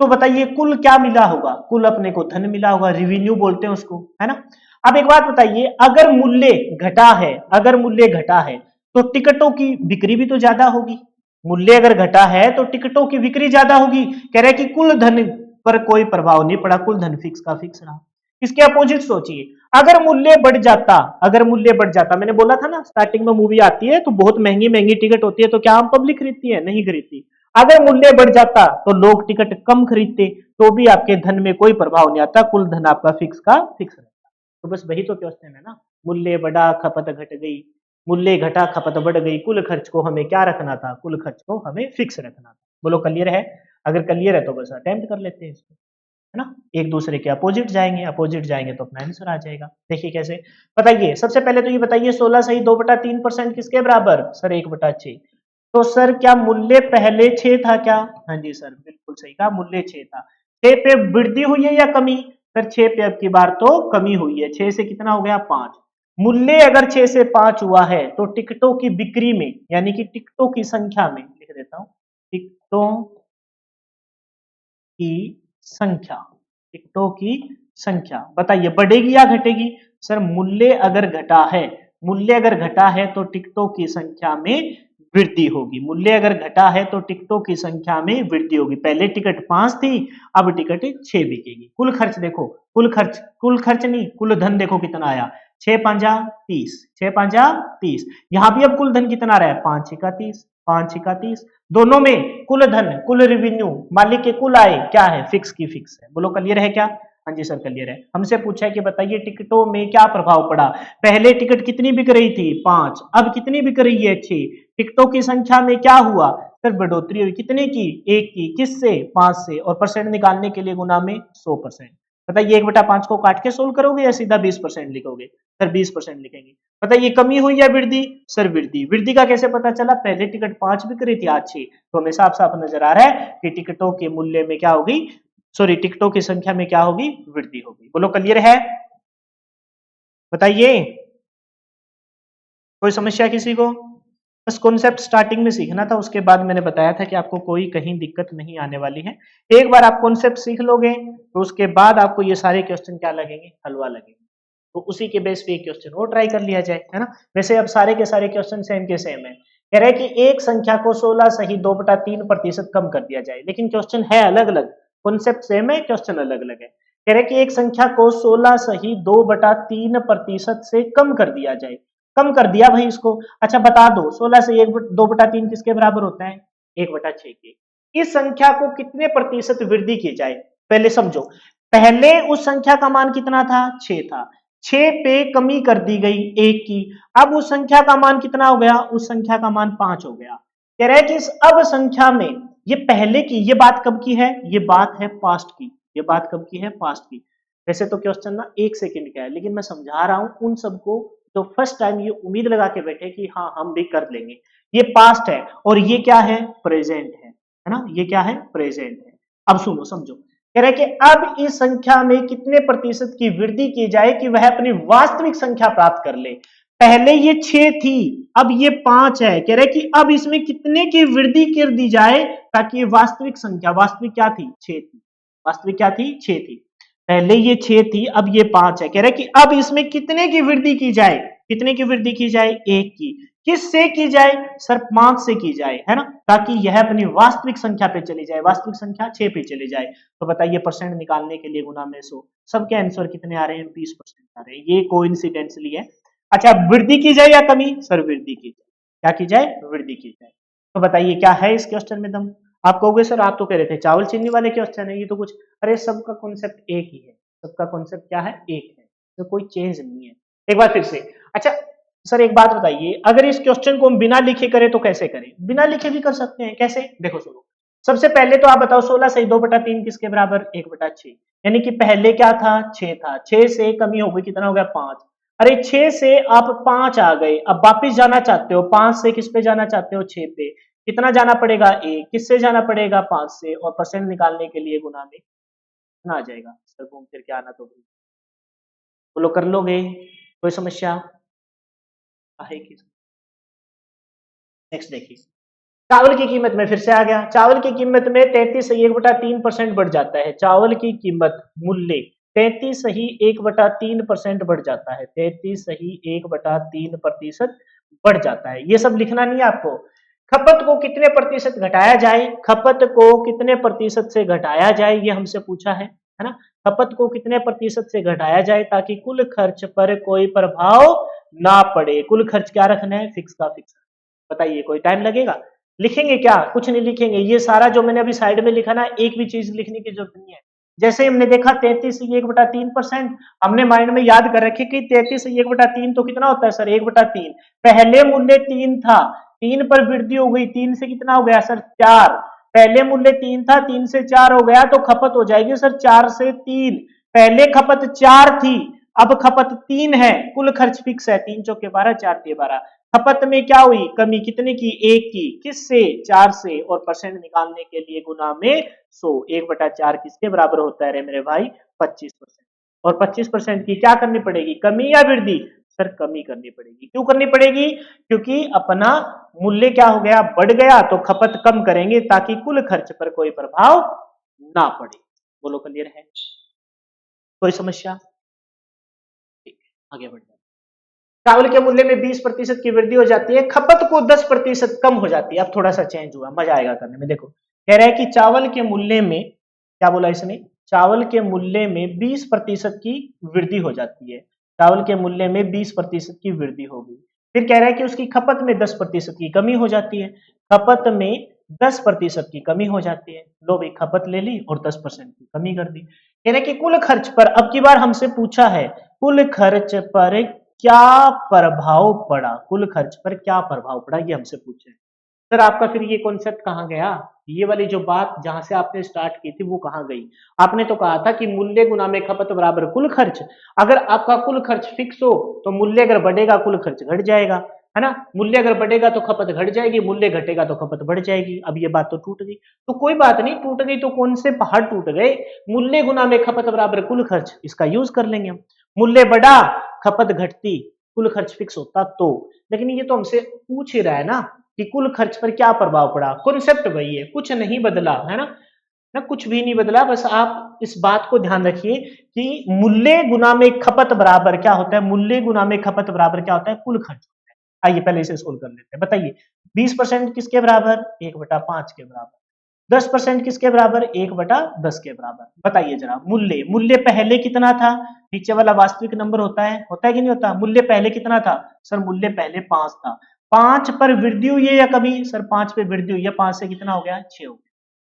तो बताइए कुल क्या मिला होगा, कुल अपने को धन मिला होगा, रिवेन्यू बोलते हैं उसको, है ना। अब एक बात बताइए, अगर मूल्य घटा है, अगर मूल्य घटा है तो टिकटों की बिक्री भी तो ज्यादा होगी, मूल्य अगर घटा है तो टिकटों की बिक्री ज्यादा होगी। कह रहे हैं कि कुल धन पर कोई प्रभाव नहीं पड़ा, कुल धन फिक्स का फिक्स रहा। इसके अपोजिट सोचिए, अगर मूल्य बढ़ जाता, अगर मूल्य बढ़ जाता, मैंने बोला था ना स्टार्टिंग में मूवी आती है तो बहुत महंगी महंगी टिकट होती है, तो क्या हम पब्लिक खरीदती है, नहीं खरीदती। अगर मूल्य बढ़ जाता तो लोग टिकट कम खरीदते, तो भी आपके धन में कोई प्रभाव नहीं आता, कुल धन आपका फिक्स का फिक्स रहता। तो बस वही तो क्वेश्चन है ना, मूल्य बढ़ा खपत घट गई, मूल्य घटा खपत बढ़ गई, कुल खर्च को हमें क्या रखना था, कुल खर्च को हमें फिक्स रखना था। बोलो क्लियर है, अगर क्लियर है तो बस अटेम्प्ट कर लेते हैं इसको। है ना, एक दूसरे के अपोजिट जाएंगे तो अपना आंसर आ जाएगा। देखिए कैसे, बताइए सबसे पहले तो ये बताइए 16 सही 2/3% किसके बराबर, सर 1/6। तो सर क्या मूल्य पहले 6 था क्या, हाँ जी सर बिल्कुल सही कहा, मूल्य 6 था। 6 पे वृद्धि हुई है या कमी, सर 6 पे अब की बार तो कमी हुई है, 6 से कितना हो गया 5। मूल्य अगर 6 से 5 हुआ है तो टिकटों की बिक्री में यानी कि टिकटों की संख्या में, लिख देता हूं, टिकटों की संख्या, टिकटों की संख्या बताइए बढ़ेगी या घटेगी, सर मूल्य अगर घटा है तो टिकटों की संख्या में वृद्धि होगी, मूल्य अगर घटा है तो टिकटों की संख्या में वृद्धि होगी। पहले टिकट 5 थी, अब टिकट 6 बिकेगी। कुल खर्च देखो, कुल खर्च नहीं, कुल धन देखो कितना आया, 6 5 30, 6 5 30, यहां भी अब कुल धन कितना रहा है, 5 6 30, 5 6 30, दोनों में कुल धन, कुल रेवेन्यू, मालिक के कुल आय क्या है, फिक्स की फिक्स है। बोलो क्लियर है क्या, हाँ जी सर क्लियर है। हमसे पूछा है कि बताइए टिकटों में क्या प्रभाव पड़ा, पहले टिकट कितनी बिक रही थी 5, अब कितनी बिक रही है 6, टिकटों की संख्या में क्या हुआ, सर बढ़ोतरी हुई, कितने की, 1 की, किससे 5 से, और परसेंट निकालने के लिए गुना में 100%। बताइए 1/5 को काट के सोल्व करोगे या सीधा 20% लिखोगे, सर 20% लिखेंगे। बताइए कमी हुई या वृद्धि, सर वृद्धि। वृद्धि का कैसे पता चला, पहले टिकट 5 बिक रही थी आज 6, तो हमें साफ साफ नजर आ रहा है कि टिकटों के मूल्य में क्या होगी, सॉरी टिकटों की संख्या में क्या होगी, वृद्धि होगी। बोलो क्लियर है, बताइए कोई समस्या किसी को, बस कॉन्सेप्ट स्टार्टिंग में सीखना था, उसके बाद मैंने बताया था कि आपको कोई कहीं दिक्कत नहीं आने वाली है। एक बार आप कॉन्सेप्ट सीख लोगे तो उसके बाद आपको ये सारे क्वेश्चन क्या लगेंगे, हलवा लगेंगे, तो उसी के बेस पे एक क्वेश्चन और ट्राई कर लिया जाए, है ना। वैसे अब सारे के सारे क्वेश्चन सेम के सेम है, कह रहे हैं कि एक संख्या को 16 सही 2/3% कम कर दिया जाए, लेकिन क्वेश्चन है अलग अलग, कॉन्सेप्ट सेम है, क्वेश्चन अलग अलग है। कह रहे हैं कि एक संख्या को 16 सही 2/3% से कम कर दिया जाए, कम कर दिया भाई इसको, अच्छा बता दो 16 से 2/3 किसके बराबर होता है, 1/6 के। इस संख्या को कितने प्रतिशत वृद्धि की जाए, पहले समझो, पहले उस संख्या का मान कितना था, 6 था, 6 पे कमी कर दी गई 1 की, अब उस संख्या का मान कितना हो गया, उस संख्या का मान 5 हो गया। कह रहा है कि इस अब संख्या में, ये पहले की, ये बात कब की है, ये बात है पास्ट की, ये बात कब की है, पास्ट की। वैसे तो क्वेश्चन ना 1 सेकंड का है, लेकिन मैं समझा रहा हूं उन सबको तो फर्स्ट टाइम ये उम्मीद लगा के बैठे कि हाँ हम भी कर लेंगे। ये पास्ट है और ये क्या है, प्रेजेंट है ना, ये क्या है, प्रेजेंट है। अब सुनो समझो, कह रहे कि अब इस संख्या में कितने प्रतिशत की वृद्धि की जाए कि वह अपनी वास्तविक संख्या प्राप्त कर ले। पहले ये 6 थी, अब ये 5 है, कह रहे कि अब इसमें कितने की वृद्धि कर दी जाए ताकि ये वास्तविक संख्या, वास्तविक क्या थी, 6 थी, वास्तविक क्या थी, 6 थी, पहले ये 6 थी अब ये 5 है, कह रहे कि अब इसमें कितने की वृद्धि की जाए, कितने की वृद्धि की जाए, 1 की, किससे की जाए, सर 5 से की जाए, है ना, ताकि यह अपनी वास्तविक संख्या पे चली जाए, वास्तविक संख्या 6 पे चली जाए। तो बताइए परसेंट निकालने के लिए गुना में 100, सबके आंसर कितने आ रहे हैं, 20% आ रहे हैं, ये कोइंसिडेंटली है। अच्छा वृद्धि की जाए या कमी, सर वृद्धि की जाए, क्या की जाए, वृद्धि की जाए। तो बताइए क्या है इस क्वेश्चन में दम, आप कहोगे सर आप तो कह रहे थे चावल चीनी वाले क्वेश्चन है, ये तो कुछ, अरे सबका कॉन्सेप्ट एक ही है, सबका कॉन्सेप्ट क्या है, एक है, तो कोई चेंज नहीं है। एक बार फिर से, अच्छा सर एक बात बताइए, अगर इस क्वेश्चन को हम बिना लिखे करें तो कैसे करें, बिना लिखे भी कर सकते हैं, कैसे, देखो सुनो, सबसे पहले तो आप बताओ 16 से 2/3 किसके बराबर, 1/6, यानी कि पहले क्या था, 6 था, 6 से कमी हो गई, कितना हो गया 5, अरे 6 से आप 5 आ गए, अब वापिस जाना चाहते हो 5 से किस पे जाना चाहते हो, 6 पे, कितना जाना पड़ेगा, 1, किससे जाना पड़ेगा, 5 से, और परसेंट निकालने के लिए गुना में कितना आ जाएगा, सर घूम फिर के आना तो भाई, बोलो कर लोगे, कोई समस्या आएगी। नेक्स्ट देखिए, चावल की कीमत में फिर से आ गया, चावल की कीमत में 33 सही 1/3% बढ़ जाता है, चावल की कीमत मूल्य 33 सही 1/3% बढ़ जाता है, 33 सही 1/3% बढ़ जाता है, ये सब लिखना नहीं है आपको। खपत को कितने प्रतिशत घटाया जाए, खपत को कितने प्रतिशत से घटाया जाए ये हमसे पूछा है ना, खपत को कितने प्रतिशत से घटाया जाए ताकि कुल खर्च पर कोई प्रभाव ना पड़े, कुल खर्च क्या रखना है, फिक्स का फिक्स। बताइए कोई टाइम लगेगा, लिखेंगे क्या, कुछ नहीं लिखेंगे, ये सारा जो मैंने अभी साइड में लिखा ना, एक भी चीज लिखने की जरूरत नहीं है। जैसे हमने देखा 33 से 1/3%, हमने माइंड में याद कर रखे कि 33 से 1/3 तो कितना होता है सर, 1/3, पहले मूल्य 3 था, 3 पर वृद्धि हो गई, 3 से कितना हो गया सर 4, पहले मूल्य 3 था, 3 से 4 हो गया तो खपत हो जाएगी सर 4 से 3। पहले खपत 4 थी, अब खपत 3 है, कुल खर्च फिक्स है, 3 चौके 12, 4 तिये 12। खपत में क्या हुई कमी, कितने की, 1 की, किससे, 4 से, और परसेंट निकालने के लिए गुना में 100, 1/4 किसके बराबर होता है रे मेरे भाई, 25%। और 25% की क्या करनी पड़ेगी, कमी या वृद्धि, सर कमी करनी पड़ेगी। क्यों करनी पड़ेगी, क्योंकि अपना मूल्य क्या हो गया, बढ़ गया, तो खपत कम करेंगे ताकि कुल खर्च पर कोई प्रभाव ना पड़े। बोलो क्लियर है, कोई समस्या, ठीक है आगे बढ़ते हैं। चावल के मूल्य में 20% की वृद्धि हो जाती है, खपत को 10% कम हो जाती है। अब थोड़ा सा चेंज हुआ, मजा आएगा करने में। देखो कह रहा है कि चावल के मूल्य में, क्या बोला इसने, चावल के मूल्य में 20% की वृद्धि हो जाती है, चावल के मूल्य में 20% की वृद्धि हो गई। फिर कह रहा है कि उसकी खपत में 10% की कमी हो जाती है, खपत में 10% की कमी हो जाती है। लो भाई खपत ले ली और 10% की कमी कर दी। कह रहे कि कुल खर्च पर, अब की बार हमसे पूछा है कुल खर्च पर क्या प्रभाव पड़ा, कुल खर्च पर क्या प्रभाव पड़ा, ये हमसे पूछे। सर आपका फिर ये कॉन्सेप्ट कहाँ गया, ये वाली जो बात जहां से आपने स्टार्ट की थी वो कहाँ गई। आपने तो कहा था कि मूल्य गुना में खपत बराबर कुल खर्च। अगर आपका कुल खर्च फिक्स हो तो मूल्य अगर बढ़ेगा कुल खर्च घट जाएगा, है ना। मूल्य अगर बढ़ेगा तो खपत घट जाएगी, मूल्य घटेगा तो खपत बढ़ जाएगी। अब ये बात तो टूट गई, तो कोई बात नहीं, टूट गई तो कौन से पहाड़ टूट गए, मूल्य गुना में खपत बराबर कुल खर्च, इसका यूज कर लेंगे हम। मूल्य बढ़ा, खपत घटती, कुल खर्च फिक्स होता तो। लेकिन ये तो हमसे पूछ ही रहा है ना कि कुल खर्च पर क्या प्रभाव पड़ा, कॉन्सेप्ट वही है, कुछ नहीं बदला, है ना कुछ भी नहीं बदला। बस आप इस बात को ध्यान रखिए कि मूल्य गुना में खपत बराबर क्या होता है, मूल्य गुना में खपत बराबर क्या होता है, कुल खर्च होता है। आइए पहले इसे सोल्व कर लेते हैं। बताइए 20% किसके बराबर, 1/5 के बराबर। 10% किसके बराबर, 1/10 के बराबर। बताइए जरा, मूल्य, मूल्य पहले कितना था, नीचे वाला वास्तविक नंबर होता है कि नहीं होता। मूल्य पहले कितना था, सर मूल्य पहले 5 था। 5 पर वृद्धि हुई है या कभी, सर 5 पे वृद्धि हुई है, 5 से कितना हो गया, 6 हो गया।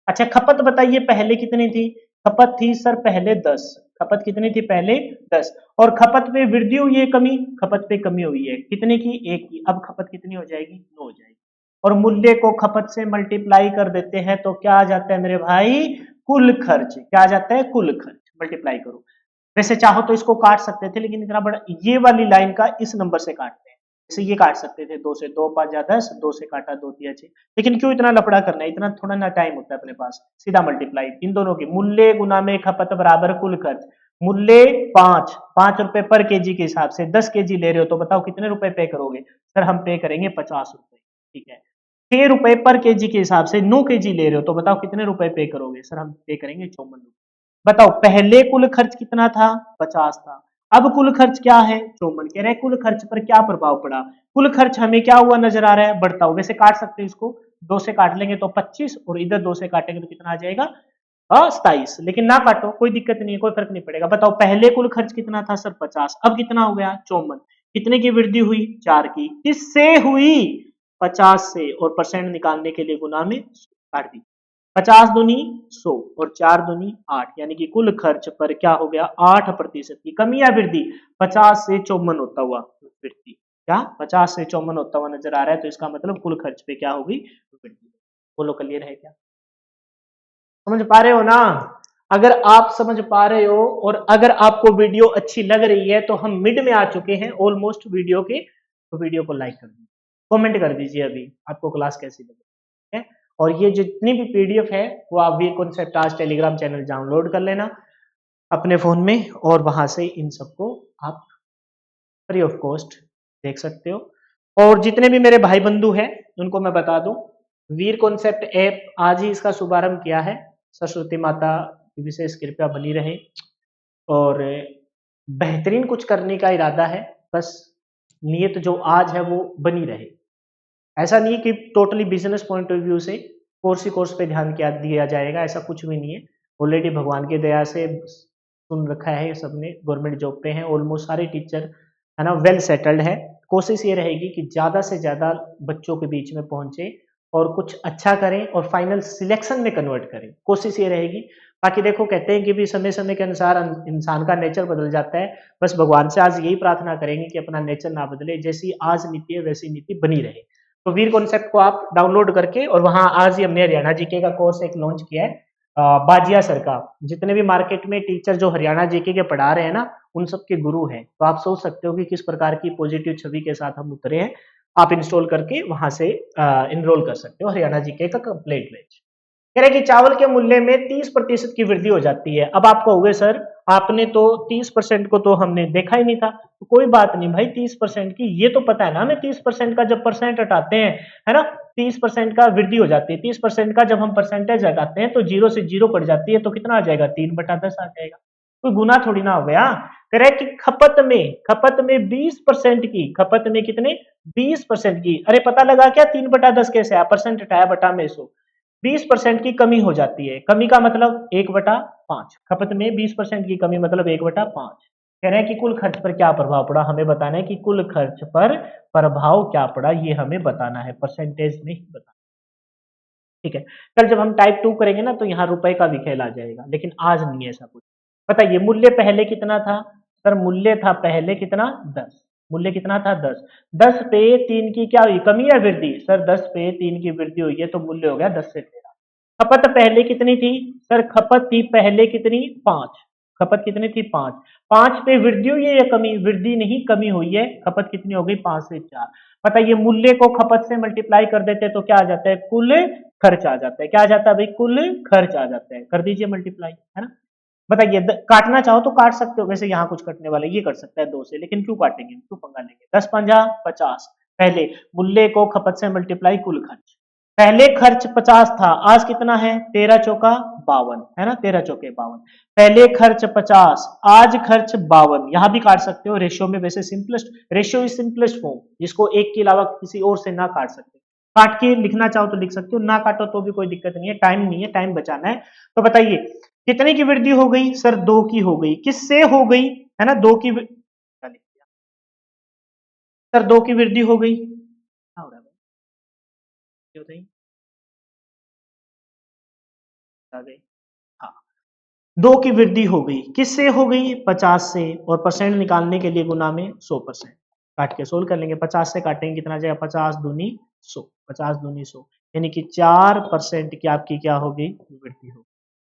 अच्छा खपत बताइए पहले कितनी थी, खपत थी सर पहले 10, खपत कितनी थी पहले 10, और खपत पे वृद्धि हुई है, कमी, खपत पे कमी हुई है, कितने की, 1 की। अब खपत कितनी हो जाएगी, 9 हो जाएगी। और मूल्य को खपत से मल्टीप्लाई कर देते हैं तो क्या आ जाता है मेरे भाई, कुल खर्च। क्या आ जाता है, कुल खर्च। मल्टीप्लाई करो, वैसे चाहो तो इसको काट सकते थे, लेकिन इतना बड़ा, ये वाली लाइन का इस नंबर से काटते हैं, जैसे ये काट सकते थे 2 से, 2 5 जा 10, 2 से काटा 2 तिया 6। लेकिन क्यों इतना लफड़ा करना है, इतना थोड़ा ना टाइम होता है अपने पास, सीधा मल्टीप्लाई इन दोनों की, मूल्य गुना में खपत बराबर कुल खर्च। मूल्य 5 रुपए पर केजी के हिसाब से 10 केजी ले रहे हो तो बताओ कितने रुपए पे करोगे, सर हम पे करेंगे 50 रुपए, ठीक है। 6 रुपए पर केजी के हिसाब से 9 केजी ले रहे हो तो बताओ कितने रुपए पे करोगे, सर हम पे करेंगे 54 रुपए। बताओ पहले कुल खर्च कितना था, 50 था, अब कुल खर्च क्या है, 54। कह रहे हैं कुल खर्च पर क्या प्रभाव पड़ा, कुल खर्च हमें क्या हुआ नजर आ रहा है, बढ़ता हुआ। वैसे काट सकते हैं इसको, 2 से काट लेंगे तो 25, और इधर 2 से काटेंगे तो कितना आ जाएगा, 27। लेकिन ना काटो कोई दिक्कत नहीं है, कोई फर्क नहीं पड़ेगा। बताओ पहले कुल खर्च कितना था सर 50, अब कितना हो गया 54। कितने की वृद्धि हुई, 4 की। किससे हुई, 50 से, और परसेंट निकालने के लिए गुना में काट दी। 50 दूनी 100 और 4 दूनी 8, यानी कि कुल खर्च पर क्या हो गया, 8% की कमी या वृद्धि। 50 से 54 होता हुआ वृद्धि, क्या 50 से 54 होता हुआ नजर आ रहा है, तो इसका मतलब कुल खर्च पे क्या होगी, वृद्धि। बोलो क्लियर है क्या, समझ पा रहे हो ना। अगर आप समझ पा रहे हो और अगर आपको वीडियो अच्छी लग रही है तो हम मिड में आ चुके हैं ऑलमोस्ट वीडियो के, तो वीडियो को लाइक कर दीजिए, कमेंट कर दीजिए अभी आपको क्लास कैसी लगी है। और ये जितनी भी पीडीएफ है वो आप वी कॉन्सेप्ट आज टेलीग्राम चैनल डाउनलोड कर लेना अपने फोन में, और वहां से इन सबको आप फ्री ऑफ कॉस्ट देख सकते हो। और जितने भी मेरे भाई बंधु हैं उनको मैं बता दूं, वीर कॉन्सेप्ट ऐप आज ही इसका शुभारंभ किया है। सरस्वती माता की विशेष कृपा बनी रहे, और बेहतरीन कुछ करने का इरादा है, बस नियत जो आज है वो बनी रहे। ऐसा नहीं कि totally business point of view से कोर्स ही कोर्स पे ध्यान क्या दिया जाएगा, ऐसा कुछ भी नहीं है। ऑलरेडी भगवान की दया से सुन रखा है, सबने गवर्नमेंट जॉब पे हैं, ऑलमोस्ट सारे टीचर, है ना, वेल सेटल्ड है। कोशिश ये रहेगी कि ज़्यादा से ज़्यादा बच्चों के बीच में पहुंचे और कुछ अच्छा करें और फाइनल सिलेक्शन में कन्वर्ट करें, कोशिश ये रहेगी। बाकी देखो कहते हैं कि भी समय समय के अनुसार इंसान का नेचर बदल जाता है, बस भगवान से आज यही प्रार्थना करेंगे कि अपना नेचर ना बदले, जैसी आज नीति है वैसी नीति बनी रहे। तो वीर कॉन्सेप्ट को आप डाउनलोड करके, और वहां आज ही हमने हरियाणा जीके का कोर्स एक लॉन्च किया है, बाजिया सर का। जितने भी मार्केट में टीचर जो हरियाणा जीके के पढ़ा रहे हैं ना, उन सब के गुरु हैं। तो आप सोच सकते हो कि किस प्रकार की पॉजिटिव छवि के साथ हम उतरे हैं। आप इंस्टॉल करके वहां से इनरोल कर सकते हो हरियाणा जीके का कंप्लीट बैच। कह रहे कि चावल के मूल्य में 30% की वृद्धि हो जाती है। अब आप कहोगे सर आपने तो 30% को तो हमने देखा ही नहीं था। तो कोई बात नहीं भाई, 30% की ये तो पता है ना हमें। 30% का जब परसेंट हटाते हैं, है ना, 30% का वृद्धि हो जाती है। 30% का जब हम परसेंटेज हटाते हैं तो जीरो से जीरो कट जाती है, तो कितना आ जाएगा, 3/10 आ जाएगा। कोई गुना थोड़ी ना हो गया। कह रहे कि खपत में 20% की, खपत में कितने, 20% की, अरे पता लगा क्या 3/10 कैसे आया, परसेंट हटाया बटा में 100, 20% की कमी हो जाती है। कमी का मतलब 1/5। खपत में 20% की कमी मतलब 1/5। कह रहे हैं कि कुल खर्च पर क्या प्रभाव पड़ा, हमें बताना है कि कुल खर्च पर प्रभाव क्या पड़ा, ये हमें बताना है, परसेंटेज में ही बताना। ठीक है, कल जब हम टाइप 2 करेंगे ना तो यहाँ रुपए का भी खेल आ जाएगा, लेकिन आज नहीं है ऐसा कुछ। बताइए मूल्य पहले कितना था। सर मूल्य था पहले कितना, 10। मूल्य कितना था, 10। 10 पे 3 की क्या हुई, कमी या वृद्धि। सर 10 पे 3 की वृद्धि हुई है, तो मूल्य हो गया 10 से 13। खपत पहले कितनी थी। सर खपत थी पहले कितनी, 5। खपत कितनी थी, 5। 5 पे वृद्धि हुई है या कमी, वृद्धि नहीं कमी हुई है। खपत कितनी हो गई, 5 से 4। बताइए मूल्य को खपत से मल्टीप्लाई कर देते हैं तो क्या आ जाता है, कुल खर्च आ जाता है। क्या आ जाता है भाई, कुल खर्च आ जाता है। कर दीजिए मल्टीप्लाई, है ना। बताइए काटना चाहो तो काट सकते हो, वैसे यहाँ कुछ कटने वाला ये कर सकता है 2 से, लेकिन क्यों काटेंगे, क्यों पंगा लेंगे। 10 पंजा 50। पहले मूल्य को खपत से मल्टीप्लाई कुल खर्च। पहले खर्च 50 था, आज कितना है, 13 चौका 52, है ना, 13 चौके 52। पहले खर्च 50, आज खर्च 52। यहां भी काट सकते हो रेशियो में, वैसे simplest ratio is simplest form, जिसको एक के अलावा किसी और से ना काट सकते। काट के लिखना चाहो तो लिख सकते हो, ना काटो तो भी कोई दिक्कत नहीं है, टाइम नहीं है, टाइम बचाना है। तो बताइए कितने की वृद्धि हो गई, सर 2 की हो गई। किससे हो गई, है ना, 2 की सर 2 की वृद्धि हो गई। क्या हो रहा है भाई, आ गई। हाँ, 2 की वृद्धि हो गई, किससे हो गई, 50 से, और परसेंट निकालने के लिए गुना में 100%। काट के सोल्व कर लेंगे, 50 से काटेंगे कितना जाएगा, 50 दूनी 100, 50 दूनी 100, यानी कि 4% की आपकी क्या होगी, वृद्धि होगी,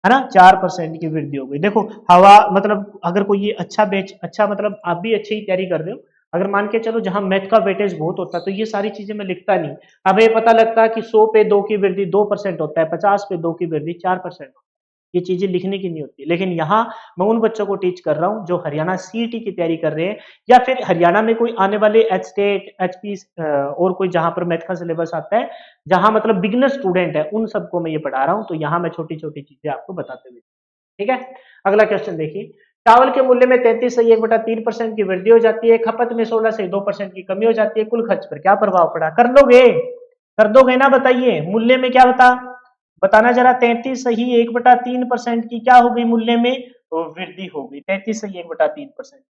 है ना। 4% की वृद्धि हो गई। देखो हवा मतलब अगर कोई ये अच्छा बेच, अच्छा मतलब आप भी अच्छी तैयारी कर रहे हो, अगर मान के चलो जहां मैथ का वेटेज बहुत होता है तो ये सारी चीजें मैं लिखता नहीं। अब ये पता लगता है कि 100 पे 2 की वृद्धि 2% होता है, 50 पे 2 की वृद्धि 4% होता है। ये चीजें लिखने की नहीं होती, लेकिन यहाँ मैं उन बच्चों को टीच कर रहा हूँ जो हरियाणा सीईटी की तैयारी कर रहे हैं, या फिर हरियाणा में कोई आने वाले एच स्टेट एचपी और कोई जहां पर मैथ का सिलेबस आता है, जहां मतलब बिगिनर स्टूडेंट है, उन सबको मैं ये पढ़ा रहा हूँ। तो यहाँ मैं छोटी छोटी चीजें आपको बताते हुए, ठीक है। अगला क्वेश्चन देखिए, चावल के मूल्य में 33.1/3% की वृद्धि हो जाती है, खपत में 16 से 2% की कमी हो जाती है, कुल खर्च पर क्या प्रभाव पड़ा, कर लोगे, कर दोगे ना। बताइए मूल्य में क्या बताना जरा। 33 सही 1/3% की क्या हो गई, मूल्य में तो वृद्धि हो गई, 33 सही 1/3%।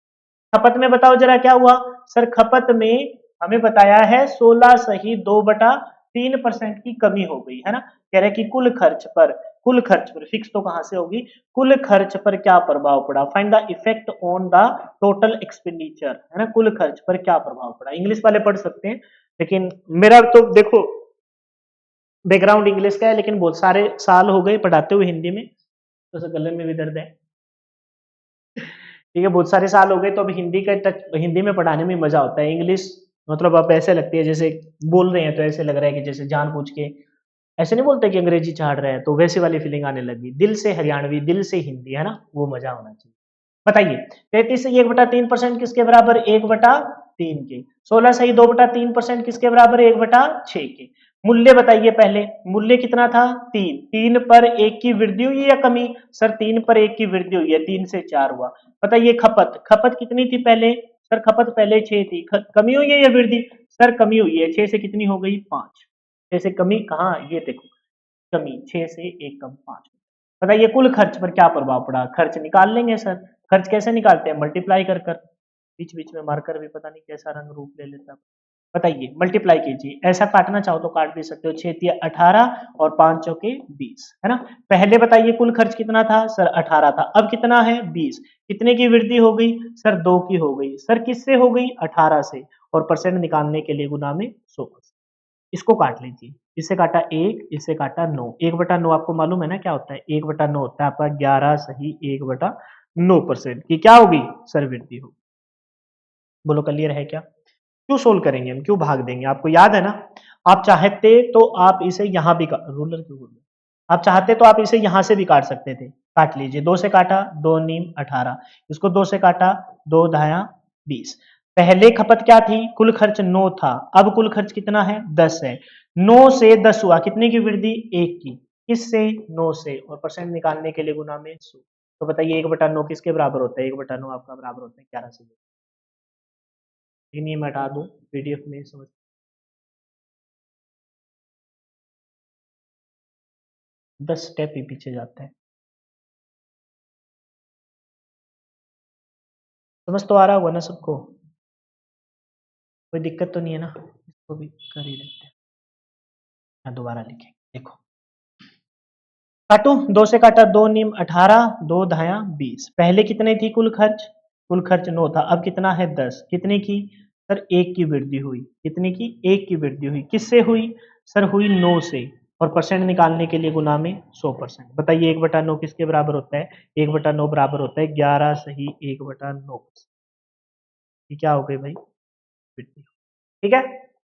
खपत में बताओ जरा क्या हुआ। सर खपत में हमें बताया है 16 सही 2/3% की कमी हो गई, है ना। कह रहे कि कुल खर्च पर फिक्स तो कहां से होगी, कुल खर्च पर क्या प्रभाव पड़ा, find the effect on the total expenditure, है ना, कुल खर्च पर क्या प्रभाव पड़ा। इंग्लिश वाले पढ़ सकते हैं, लेकिन मेरा तो देखो बैकग्राउंड इंग्लिश का है, लेकिन बहुत सारे साल हो गए पढ़ाते हुए हिंदी में, तो गले में भी दर्द है। ठीक है, बहुत सारे साल हो गए, तो अब हिंदी का टच, हिंदी में पढ़ाने में मजा आता है। इंग्लिश मतलब अब ऐसे लगती है जैसे बोल रहे हैं तो ऐसे लग रहा है कि जैसे जान पूछ के, ऐसे नहीं बोलते कि अंग्रेजी झाड़ रहे हैं, तो वैसी वाली फीलिंग आने लगी। दिल से हरियाणवी, दिल से हिंदी, है ना, वो मजा होना चाहिए। बताइए 33 से 1/3% किसके बराबर, 1/3 के। 16 सही 2/3% किसके बराबर, 1/6 के। मूल्य बताइए पहले, मूल्य कितना था, 3। 3 पर 1 की वृद्धि हुई या कमी, सर 3 पर 1 की वृद्धि हुई है, 3 से 4 हुआ। बताइए खपत, खपत कितनी थी पहले, सर खपत पहले 6 थी, कमी हुई है या वृद्धि, सर कमी हुई है, 6 से कितनी हो गई, 5। 6 से कमी कहाँ, ये देखो कमी, 6 से 1 कम 5। बताइए कुल खर्च पर क्या प्रभाव पड़ा, खर्च निकाल लेंगे सर। खर्च कैसे निकालते हैं, मल्टीप्लाई कर कर। बीच बीच में मार्कर भी पता नहीं कैसा रंग रूप ले लेता है। बताइए मल्टीप्लाई कीजिए, ऐसा काटना चाहो तो काट भी सकते हो, 6×18 और 5×4 20, है ना। पहले बताइए कुल खर्च कितना था, सर 18 था, अब कितना है 20। कितने की वृद्धि हो गई, सर 2 की हो गई। सर किससे हो गई, 18 से, और परसेंट निकालने के लिए गुना में 100%। इसको काट लीजिए, इससे काटा 1, इससे काटा 9, 1/9 आपको मालूम है ना क्या होता है, 1/9 होता है आपका 11 सही 1/9% की क्या होगी सर वृद्धि होगी। बोलो क्लियर है क्या? क्यों सोल्व करेंगे हम, क्यों भाग देंगे? आपको याद है ना, आप चाहते तो आप इसे यहाँ भी रूलर क्यों बोल रहे हो? आप चाहते तो आप इसे यहाँ से भी काट सकते थे, काट लीजिए, 2 से काटा 2 नीम 18, इसको 2 से काटा 2 धाया 20। पहले खपत क्या थी? कुल खर्च 9 था, अब कुल खर्च कितना है? 10 है। 9 से 10 हुआ, कितने की वृद्धि? 1 की। किससे? 9 से, और परसेंट निकालने के लिए गुना में 100। तो बताइए 1/9 किसके बराबर होता है? 1/9 आपका बराबर होता है 11 से। लेकिन ये मैं हटा दूं, पीडीएफ में समझ 10 स्टेप ही पीछे जाता है। समझ तो आ रहा होगा ना सबको? कोई दिक्कत तो नहीं है ना? इसको भी कर ही लेते हैं, मैं दोबारा लिखें, देखो काटू, 2 से काटा 2 नीम 18, 2 धाया 20। पहले कितने थी कुल खर्च? कुल खर्च 9 था, अब कितना है 10। कितने की? सर 1 की वृद्धि हुई। कितने की? 1 की वृद्धि हुई। किससे हुई? सर हुई 9 से, और परसेंट निकालने के लिए गुना में 100%। बताइए 1/9 किसके बराबर होता है? 1/9 बराबर होता है 11 सही 1/9। ये क्या हो गई भाई? वृद्धि। ठीक है,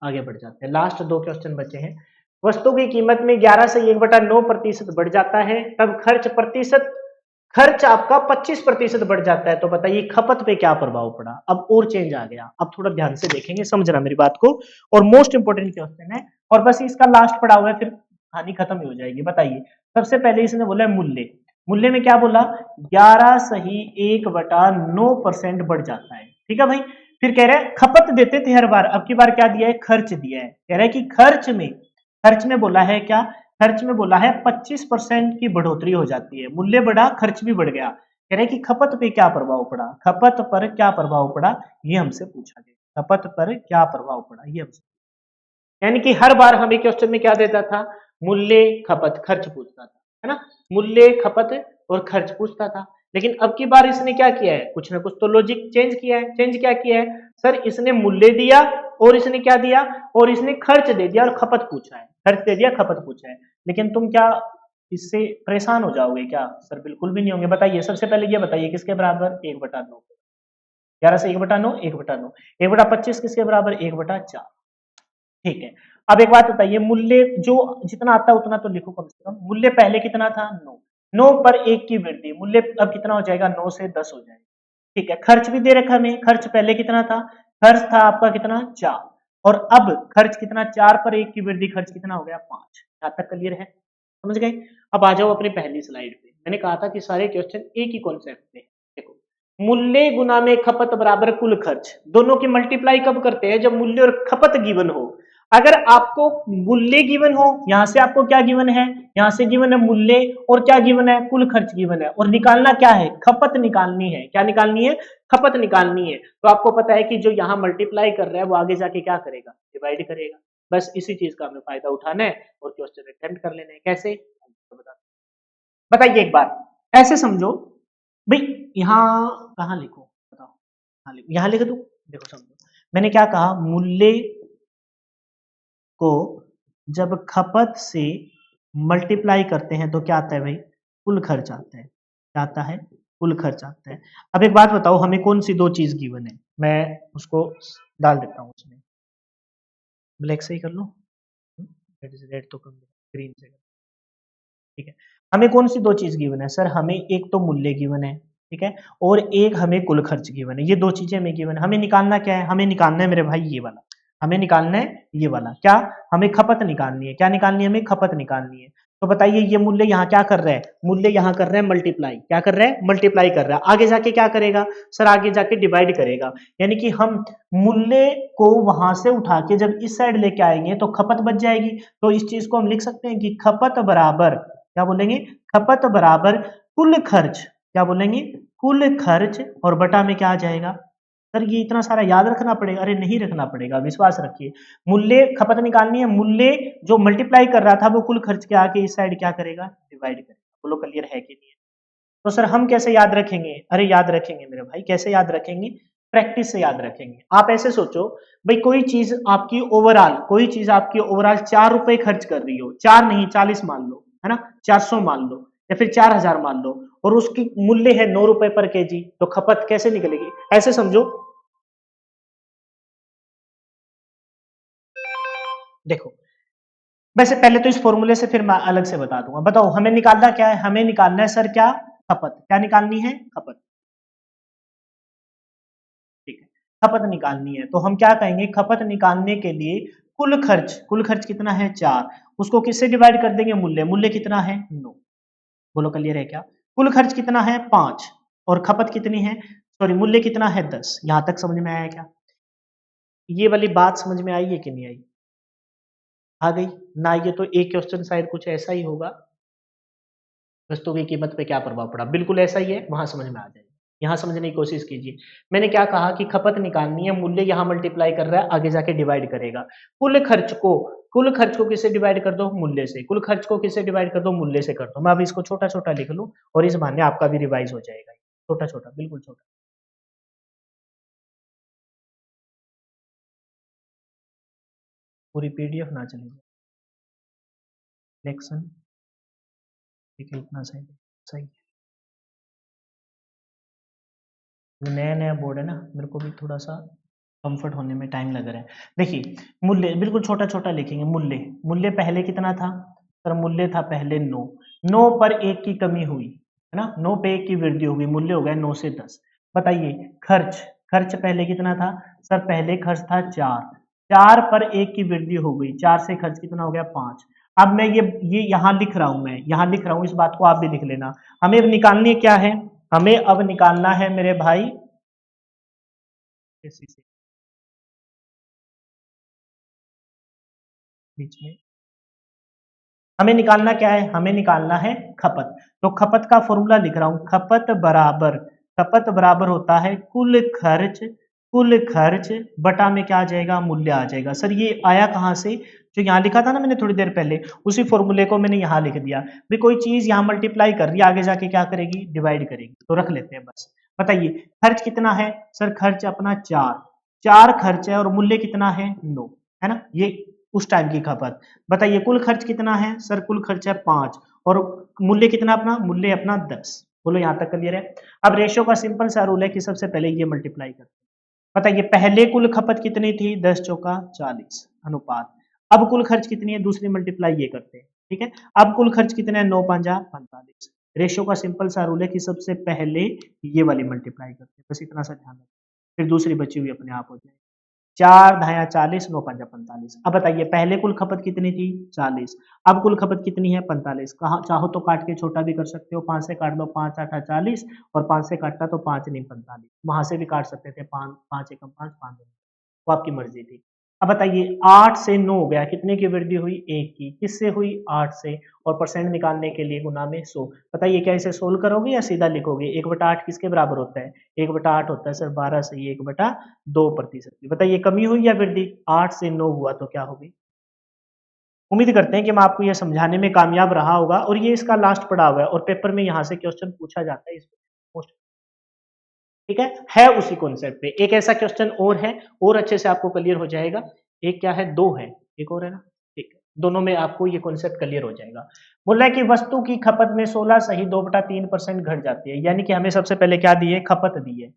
आगे बढ़ जाते हैं, लास्ट 2 क्वेश्चन बचे हैं। वस्तु की कीमत में 11 से 1/9% बढ़ जाता है, तब खर्च आपका 25% बढ़ जाता है। तो बताइए खपत पे क्या प्रभाव पड़ा? अब और चेंज आ गया। अब थोड़ा ध्यान से देखेंगे, समझना मेरी बात को, और मोस्ट इंपोर्टेंट क्वेश्चन है, और बस इसका लास्ट पड़ा हुआ है, फिर कहानी खत्म ही हो जाएगी। बताइए, सबसे पहले इसने बोला मूल्य। मूल्य में क्या बोला? 11 सही 1/9% बढ़ जाता है। ठीक है भाई। फिर कह रहे हैं खपत देते थे हर बार, अब की बार क्या दिया है? खर्च दिया है। कह रहा है कि खर्च में बोला है क्या? खर्च में बोला है 25% की बढ़ोतरी हो जाती है। मूल्य बढ़ा, खर्च भी बढ़ गया। कह रहे हैं कि खपत पे क्या प्रभाव पड़ा? खपत पर क्या प्रभाव पड़ा, ये हमसे पूछा गया। खपत पर क्या प्रभाव पड़ा, ये हमसे, यानी कि हर बार हमें क्वेश्चन में क्या देता था? मूल्य, खपत, खर्च पूछता था, है ना? मूल्य, खपत और खर्च पूछता था। लेकिन अब की बार इसने क्या किया है? कुछ ना कुछ तो लॉजिक चेंज किया है। चेंज क्या किया है? सर इसने मूल्य दिया, और इसने क्या दिया? और इसने खर्च दे दिया और खपत पूछा है। खर्च दे दिया, खपत पूछा है। लेकिन तुम क्या इससे परेशान हो जाओगे क्या? सर बिल्कुल भी नहीं होंगे। बताइए, सबसे पहले ये बताइए किसके बराबर? 1/9। 11 से 1/9, 1/9। 1/25 किसके बराबर? 1/4। ठीक है। अब एक बात बताइए, मूल्य जो जितना आता है उतना तो लिखो कम से कम। मूल्य पहले कितना था? 9। 9 पर 1 की वृद्धि, मूल्य अब कितना हो जाएगा? 9 से 10 हो जाएगा। ठीक है। खर्च भी दे रखा हमें, खर्च पहले कितना था? खर्च था आपका कितना? 4, और अब खर्च कितना? 4 पर 1 की वृद्धि, खर्च कितना हो गया? 5। यहां तक क्लियर है? समझ गए? अब आ जाओ अपनी पहली स्लाइड पे। मैंने कहा था कि सारे क्वेश्चन एक ही कॉन्सेप्ट पे। देखो, मूल्य गुना में खपत बराबर कुल खर्च, दोनों की मल्टीप्लाई कब करते हैं? जब मूल्य और खपत गिवन हो। अगर आपको मूल्य गिवन हो, यहां से आपको क्या गिवन है? यहां से गिवन है मूल्य, और क्या गिवन है? कुल खर्च गिवन है, और निकालना क्या है? खपत निकालनी है। क्या निकालनी है? खपत निकालनी है। तो आपको पता है कि जो यहाँ मल्टीप्लाई कर रहा है वो आगे जाके क्या करेगा? डिवाइड करेगा। बस इसी चीज का हमें फायदा उठाना है और क्वेश्चन अटेम्प्ट कर लेना है। कैसे? बताइए एक बार ऐसे समझो भाई। यहाँ कहाँ लिखो बताओ? यहाँ लिख दो। देखो समझो, मैंने क्या कहा? मूल्य को जब खपत से मल्टीप्लाई करते हैं तो क्या आता है भाई? कुल खर्च आता है। क्या आता है? कुल खर्च आता है। अब एक बात बताओ, हमें कौन सी दो चीज गिवन है? मैं उसको डाल देता हूँ उसमें, ब्लैक से ही कर लो। रेड तो ग्रीन से कर। ठीक है। हमें कौन सी दो चीज गिवन है? सर हमें एक तो मूल्य गिवन है, ठीक है, और एक हमें कुल खर्च गिवन है। ये दो चीजें हमें गिवन है। हमें निकालना क्या है? हमें निकालना है मेरे भाई ये वाला। हमें निकालना है ये वाला। क्या? हमें खपत निकालनी है। क्या निकालनी है? हमें खपत निकालनी है। तो बताइए ये मूल्य यहाँ क्या कर रहा है? मूल्य यहाँ कर रहा है मल्टीप्लाई। क्या कर रहा है? मल्टीप्लाई कर रहा है। आगे जाके क्या करेगा? सर आगे जाके डिवाइड करेगा। यानी कि हम मूल्य को वहां से उठा के जब इस साइड लेके आएंगे तो खपत बच जाएगी। तो इस चीज को हम लिख सकते हैं कि खपत बराबर, क्या बोलेंगे? खपत बराबर कुल खर्च। क्या बोलेंगे? कुल खर्च, और बटा में क्या आ जाएगा? सर ये इतना सारा याद रखना पड़ेगा? अरे नहीं रखना पड़ेगा, विश्वास रखिए। मूल्य, खपत निकालनी है, मूल्य जो मल्टीप्लाई कर रहा था वो कुल खर्च के आके इस साइड क्या करेगा? डिवाइड करेगा। बोलो क्लियर है कि नहीं है? तो सर हम कैसे याद रखेंगे? अरे याद रखेंगे मेरे भाई, कैसे याद रखेंगे? प्रैक्टिस से याद रखेंगे। आप ऐसे सोचो भाई कोई चीज आपकी ओवरऑल 4 रुपए खर्च कर रही हो, 4 नहीं 40 मान लो, है ना, 400 मान लो या फिर 4000 मान लो, और उसकी मूल्य है 9 रुपए पर केजी, तो खपत कैसे निकलेगी? ऐसे समझो, देखो वैसे पहले तो इस फॉर्मूले से फिर मैं अलग से बता दूंगा। बताओ हमें निकालना क्या है? हमें निकालना है सर क्या? खपत। क्या निकालनी है? खपत। ठीक है, खपत निकालनी है तो हम क्या कहेंगे? खपत निकालने के लिए कुल खर्च कितना है? 4। उसको किससे डिवाइड कर देंगे? मूल्य। मूल्य कितना है? 9। बोलो क्लियर है क्या? कुल खर्च कितना है? 5। और खपत कितनी है? सॉरी, मूल्य कितना है? 10। यहां तक समझ में आया क्या? ये वाली बात समझ में आई है कि नहीं आई? आ गई ना? ये तो एक क्वेश्चन शायद कुछ ऐसा ही होगा, वस्तु की कीमत पे क्या प्रभाव पड़ा, बिल्कुल ऐसा ही है, वहां समझ में आ जाएगा। यहाँ समझने की कोशिश कीजिए। मैंने क्या कहा कि खपत निकालनी है, मूल्य यहाँ मल्टीप्लाई कर रहा है, आगे जाके डिवाइड करेगा। कुल खर्च को किससे डिवाइड कर दो? मूल्य से। कुल खर्च को किससे डिवाइड कर दो? मूल्य से कर दो। मैं अब इसको छोटा छोटा लिख लूं और इस बहाने आपका भी रिवाइज हो जाएगा। छोटा छोटा, बिल्कुल छोटा। पूरी पीडीएफ ना चलेगी, सिलेक्शन, ठीक है, इतना सही सही। नया नया बोर्ड है ना, मेरे को भी थोड़ा सा कंफर्ट होने में टाइम लग रहा है। देखिए, मूल्य बिल्कुल छोटा छोटा लिखेंगे। मूल्य, मूल्य पहले कितना था सर? मूल्य था पहले 9। 9 पर 1 की कमी हुई, है ना, 9 पे 1 की वृद्धि हो गई, मूल्य हो गया 9 से 10। बताइए खर्च, खर्च पहले कितना था सर? पहले खर्च था 4। 4 पर 1 की वृद्धि हो गई, 4 से खर्च कितना हो गया? 5। अब मैं ये यहाँ लिख रहा हूं, मैं यहाँ लिख रहा हूं, इस बात को आप भी लिख लेना। हमें अब निकालनी क्या है? हमें अब निकालना है मेरे भाई, इसी से बीच में हमें निकालना क्या है? हमें निकालना है खपत। तो खपत का फॉर्मूला लिख रहा हूं, खपत बराबर होता है कुल खर्च बटा में क्या आ जाएगा? मूल्य आ जाएगा। सर ये आया कहां से? जो यहाँ लिखा था ना मैंने थोड़ी देर पहले, उसी फॉर्मूले को मैंने यहाँ लिख दिया। भी कोई चीज यहाँ मल्टीप्लाई कर रही है, आगे जाके क्या करेगी? डिवाइड करेगी, तो रख लेते हैं बस। बताइए खर्च कितना है सर? खर्च अपना 4। 4 खर्च है और मूल्य कितना है? 9, है ना, ये उस टाइम की खपत। बताइए कुल खर्च कितना है सर? कुल खर्च है 5 और मूल्य कितना अपना? मूल्य अपना 10। बोलो यहां तक क्लियर है? अब रेशियो का सिंपल सा रूल है कि सबसे पहले ये मल्टीप्लाई करते हैं। बताइए पहले कुल खपत कितनी थी? 10 चौका 40 अनुपात। अब कुल खर्च कितनी है? दूसरी मल्टीप्लाई ये करते हैं, ठीक है। अब कुल खर्च कितना है? 9 पंजा 45। रेशियो का सिंपल सा रूल है कि सबसे पहले ये वाली मल्टीप्लाई करते हैं, बस इतना सा ध्यान रखिए, फिर दूसरी बची हुई अपने आप हो जाएगी। 4 धाया 40, 9 पंजा 45। अब बताइए पहले कुल खपत कितनी थी? 40। अब कुल खपत कितनी है? 45। कहा चाहो तो काट के छोटा भी कर सकते हो, 5 से काट दो, 5 आठा 40 और 5 से काटता तो 5 नहीं 45। वहां से भी काट सकते थे, 5 5 एकम 5 5 दूनी, वो आपकी मर्जी थी। अब बताइए 8 से 9 हो गया, कितने की वृद्धि हुई? 1 की। किससे हुई? 8 से। और परसेंट निकालने के लिए गुना में 100। बताइए क्या इसे सोल्व करोगे या सीधा लिखोगे? 1/8 किसके बराबर होता है? 1/8 होता है सर 12 से 1/2% की। बताइए कमी हुई या वृद्धि? 8 से 9 हुआ तो क्या होगी? उम्मीद करते हैं कि मैं आपको यह समझाने में कामयाब रहा होगा, और ये इसका लास्ट पड़ाव है और पेपर में यहाँ से क्वेश्चन पूछा जाता है इसको, ठीक है उसी कॉन्सेप्ट पे। एक ऐसा क्वेश्चन और है, और अच्छे से आपको क्लियर हो जाएगा। एक क्या है? दो है, एक और है ना, ठीक है, दोनों में आपको ये कॉन्सेप्ट क्लियर हो जाएगा। बोला है कि वस्तु की खपत में 16 सही 2/3% घट जाती है, यानी कि हमें सबसे पहले क्या दी है? खपत दी है,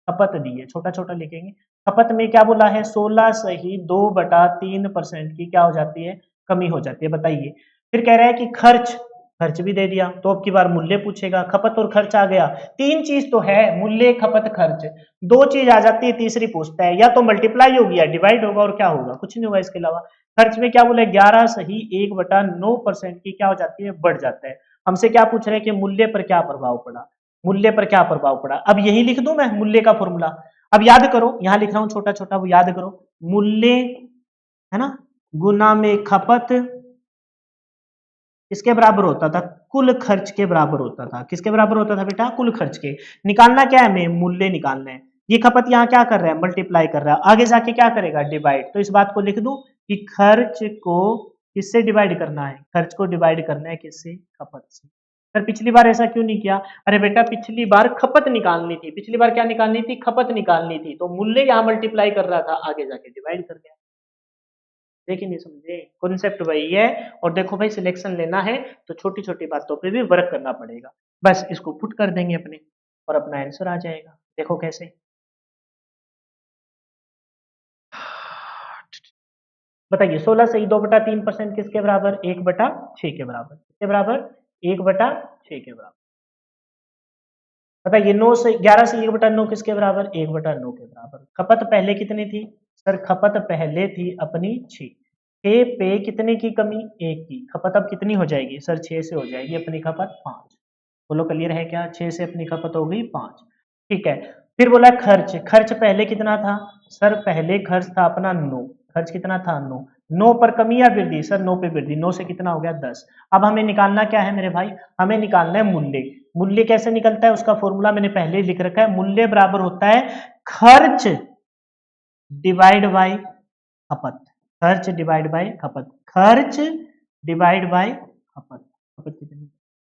खपत दी है, छोटा छोटा लिखेंगे। खपत में क्या बोला है? 16 सही 2/3% की क्या हो जाती है? कमी हो जाती है। बताइए फिर कह रहा है कि खर्च, खर्च भी दे दिया, तो अब की बार मूल्य पूछेगा। खपत और खर्च आ गया, तीन चीज तो है, मूल्य खपत खर्च। दो चीज आ जाती है, तीसरी पूछता है, या तो मल्टीप्लाई होगी या डिवाइड होगा, और क्या होगा? कुछ नहीं होगा इसके अलावा। खर्च में क्या बोले? 11 सही 1/9% की क्या हो जाती है? बढ़ जाता है। हमसे क्या पूछ रहे हैं कि मूल्य पर क्या प्रभाव पड़ा? मूल्य पर क्या प्रभाव पड़ा? अब यही लिख दूं मैं मूल्य का फॉर्मूला। अब याद करो, यहां लिख रहा हूं छोटा छोटा, वो याद करो। मूल्य, है ना, गुना में खपत किसके बराबर होता था? कुल खर्च के बराबर होता था। किसके बराबर होता था बेटा? कुल खर्च के। निकालना क्या है हमें? मूल्य निकालना है। ये खपत यहाँ क्या कर रहा है? मल्टीप्लाई कर रहा है, आगे जाके क्या करेगा? डिवाइड। तो इस बात को लिख दूं कि खर्च को किससे डिवाइड करना है? खर्च को डिवाइड करना है किससे? खपत से। सर पिछली बार ऐसा क्यों नहीं किया? अरे बेटा पिछली बार खपत निकालनी थी, पिछली बार क्या निकालनी थी? खपत निकालनी थी, तो मूल्य यहाँ मल्टीप्लाई कर रहा था, आगे जाके डिवाइड कर दिया। देखिए नहीं समझे, कॉन्सेप्ट वही है। और देखो भाई सिलेक्शन लेना है तो छोटी छोटी बातों पे भी वर्क करना पड़ेगा। बस इसको पुट कर देंगे अपने और अपना आंसर आ जाएगा। देखो कैसे, बताइए 16 से 2/3% किसके बराबर? 1/6 के बराबर। किसके बराबर? 1/6 के बराबर। बताइए 11 से 1/9 किसके बराबर? 1/9 के बराबर। खपत पहले कितनी थी? सर खपत पहले थी अपनी 6, 6 पे कितने की कमी? 1 की। खपत अब कितनी हो जाएगी? सर 6 से हो जाएगी अपनी खपत 5। बोलो क्लियर है क्या? 6 से अपनी खपत हो गई 5। ठीक है, फिर बोला खर्च। खर्च पहले कितना था? सर पहले खर्च था अपना 9। खर्च कितना था? 9। 9 पर कमी या वृद्धि? सर 9 पे वृद्धि। 9 से कितना हो गया? 10। अब हमें निकालना क्या है मेरे भाई? हमें निकालना है मूल्य। मूल्य कैसे निकलता है? उसका फॉर्मूला मैंने पहले ही लिख रखा है। मूल्य बराबर होता है खर्च डिवाइड बाय खपत। खर्च डिवाइड बाय खपत। खर्च डिवाइड बाय खपत। खपत कितनी?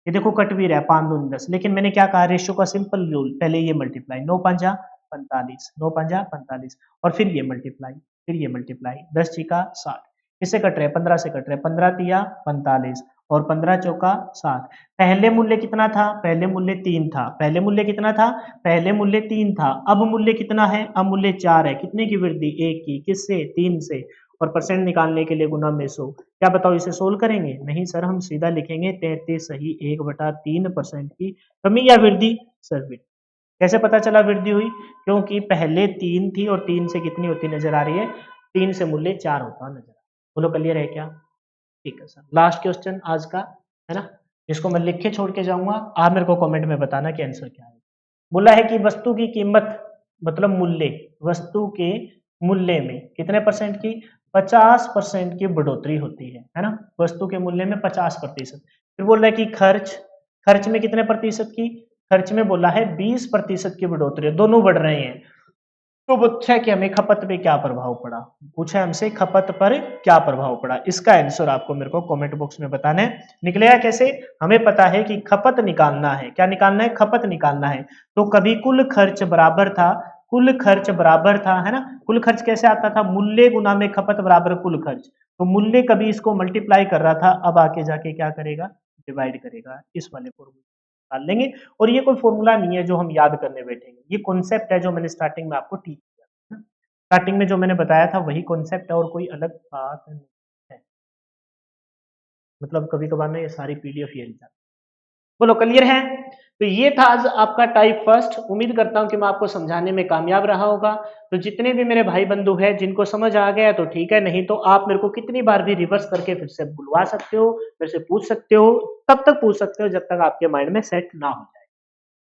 ये देखो कट भी रहा है, 5 दूनी 10, लेकिन मैंने क्या कहा? रेशियो का सिंपल रूल, पहले ये मल्टीप्लाई, 9 पंजा 45, 9 पंजा 45, और फिर ये मल्टीप्लाई, फिर ये मल्टीप्लाई, 10 छिका 60। किससे कट रहे? 15 से कट रहे। 15 तिया 45 और 15 चौका 60। पहले मूल्य कितना था? पहले मूल्य 3 था। पहले मूल्य कितना था? पहले मूल्य 3 था। अब मूल्य कितना है? अब मूल्य 4 है। कितने की वृद्धि? 1 की। किससे? 3 से। और परसेंट निकालने के लिए गुना में 100। क्या बताओ इसे सोल्व करेंगे? नहीं सर, हम सीधा लिखेंगे 33 सही 1/3% की कमी या वृद्धि? सर वृद्धि। कैसे पता चला वृद्धि हुई? क्योंकि पहले 3 थी और 3 से कितनी होती नजर आ रही है? 3 से मूल्य 4 होता नजर आ रहा है। बोलो क्लियर है क्या? ठीक है सर, लास्ट क्वेश्चन आज का, है ना, इसको मैं लिख के छोड़ के जाऊंगा, आप मेरे को कमेंट में बताना कि आंसर क्या है। बोला है कि वस्तु की कीमत मतलब मूल्य, वस्तु के मूल्य में कितने परसेंट की? 50% की बढ़ोतरी होती है ना, वस्तु के मूल्य में 50%। फिर बोल रहा है कि खर्च, खर्च में कितने प्रतिशत की? खर्च में बोला है 20% की बढ़ोतरी, दोनों बढ़ रहे हैं। तो पूछा है कि हमें खपत पे क्या प्रभाव पड़ा, पूछा है हमसे खपत पर क्या प्रभाव पड़ा। इसका आंसर आपको मेरे को कमेंट बॉक्स में बताना है। निकलेगा कैसे? हमें पता है कि खपत निकालना है। क्या निकालना है? खपत निकालना है। तो कभी कुल खर्च बराबर था, कुल खर्च बराबर था, है ना। कुल खर्च कैसे आता था? मूल्य गुना में खपत बराबर कुल खर्च। तो मूल्य कभी इसको मल्टीप्लाई कर रहा था, अब आके जाके क्या करेगा? डिवाइड करेगा। इस वाले फॉर्मूले निकाल लेंगे। और ये कोई फॉर्मूला नहीं है जो हम याद करने बैठेंगे, ये कॉन्सेप्ट है जो मैंने स्टार्टिंग में आपको टीच किया। स्टार्टिंग में जो मैंने बताया था वही कॉन्सेप्ट है और कोई अलग बात नहीं है। मतलब कभी कभार ना ये सारी पीडीएफ ये नहीं जाती। बोलो क्लियर है? तो ये था आज आपका टाइप फर्स्ट। उम्मीद करता हूं कि मैं आपको समझाने में कामयाब रहा होगा। तो जितने भी मेरे भाई बंधु हैं जिनको समझ आ गया तो ठीक है, नहीं तो आप मेरे को कितनी बार भी रिवर्स करके फिर से बुलवा सकते हो, फिर से पूछ सकते हो, तब तक पूछ सकते हो जब तक आपके माइंड में सेट ना हो जाए।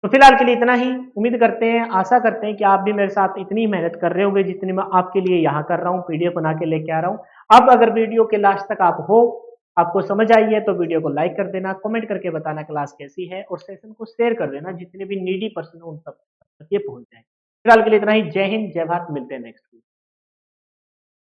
तो फिलहाल के लिए इतना ही। उम्मीद करते हैं, आशा करते हैं कि आप भी मेरे साथ इतनी मेहनत कर रहे होंगे जितनी मैं आपके लिए यहाँ कर रहा हूँ, पीडीएफ बना के लेके आ रहा हूँ। अब अगर वीडियो के लास्ट तक आप हो, आपको समझ आई है तो वीडियो को लाइक कर देना, कमेंट करके बताना क्लास कैसी है, और सेशन को शेयर कर देना जितने भी नीडी पर्सन हो उन तक ये पहुंच जाए। फिलहाल के लिए इतना ही। जय हिंद, जय भारत, मिलते हैं नेक्स्ट वीडियो।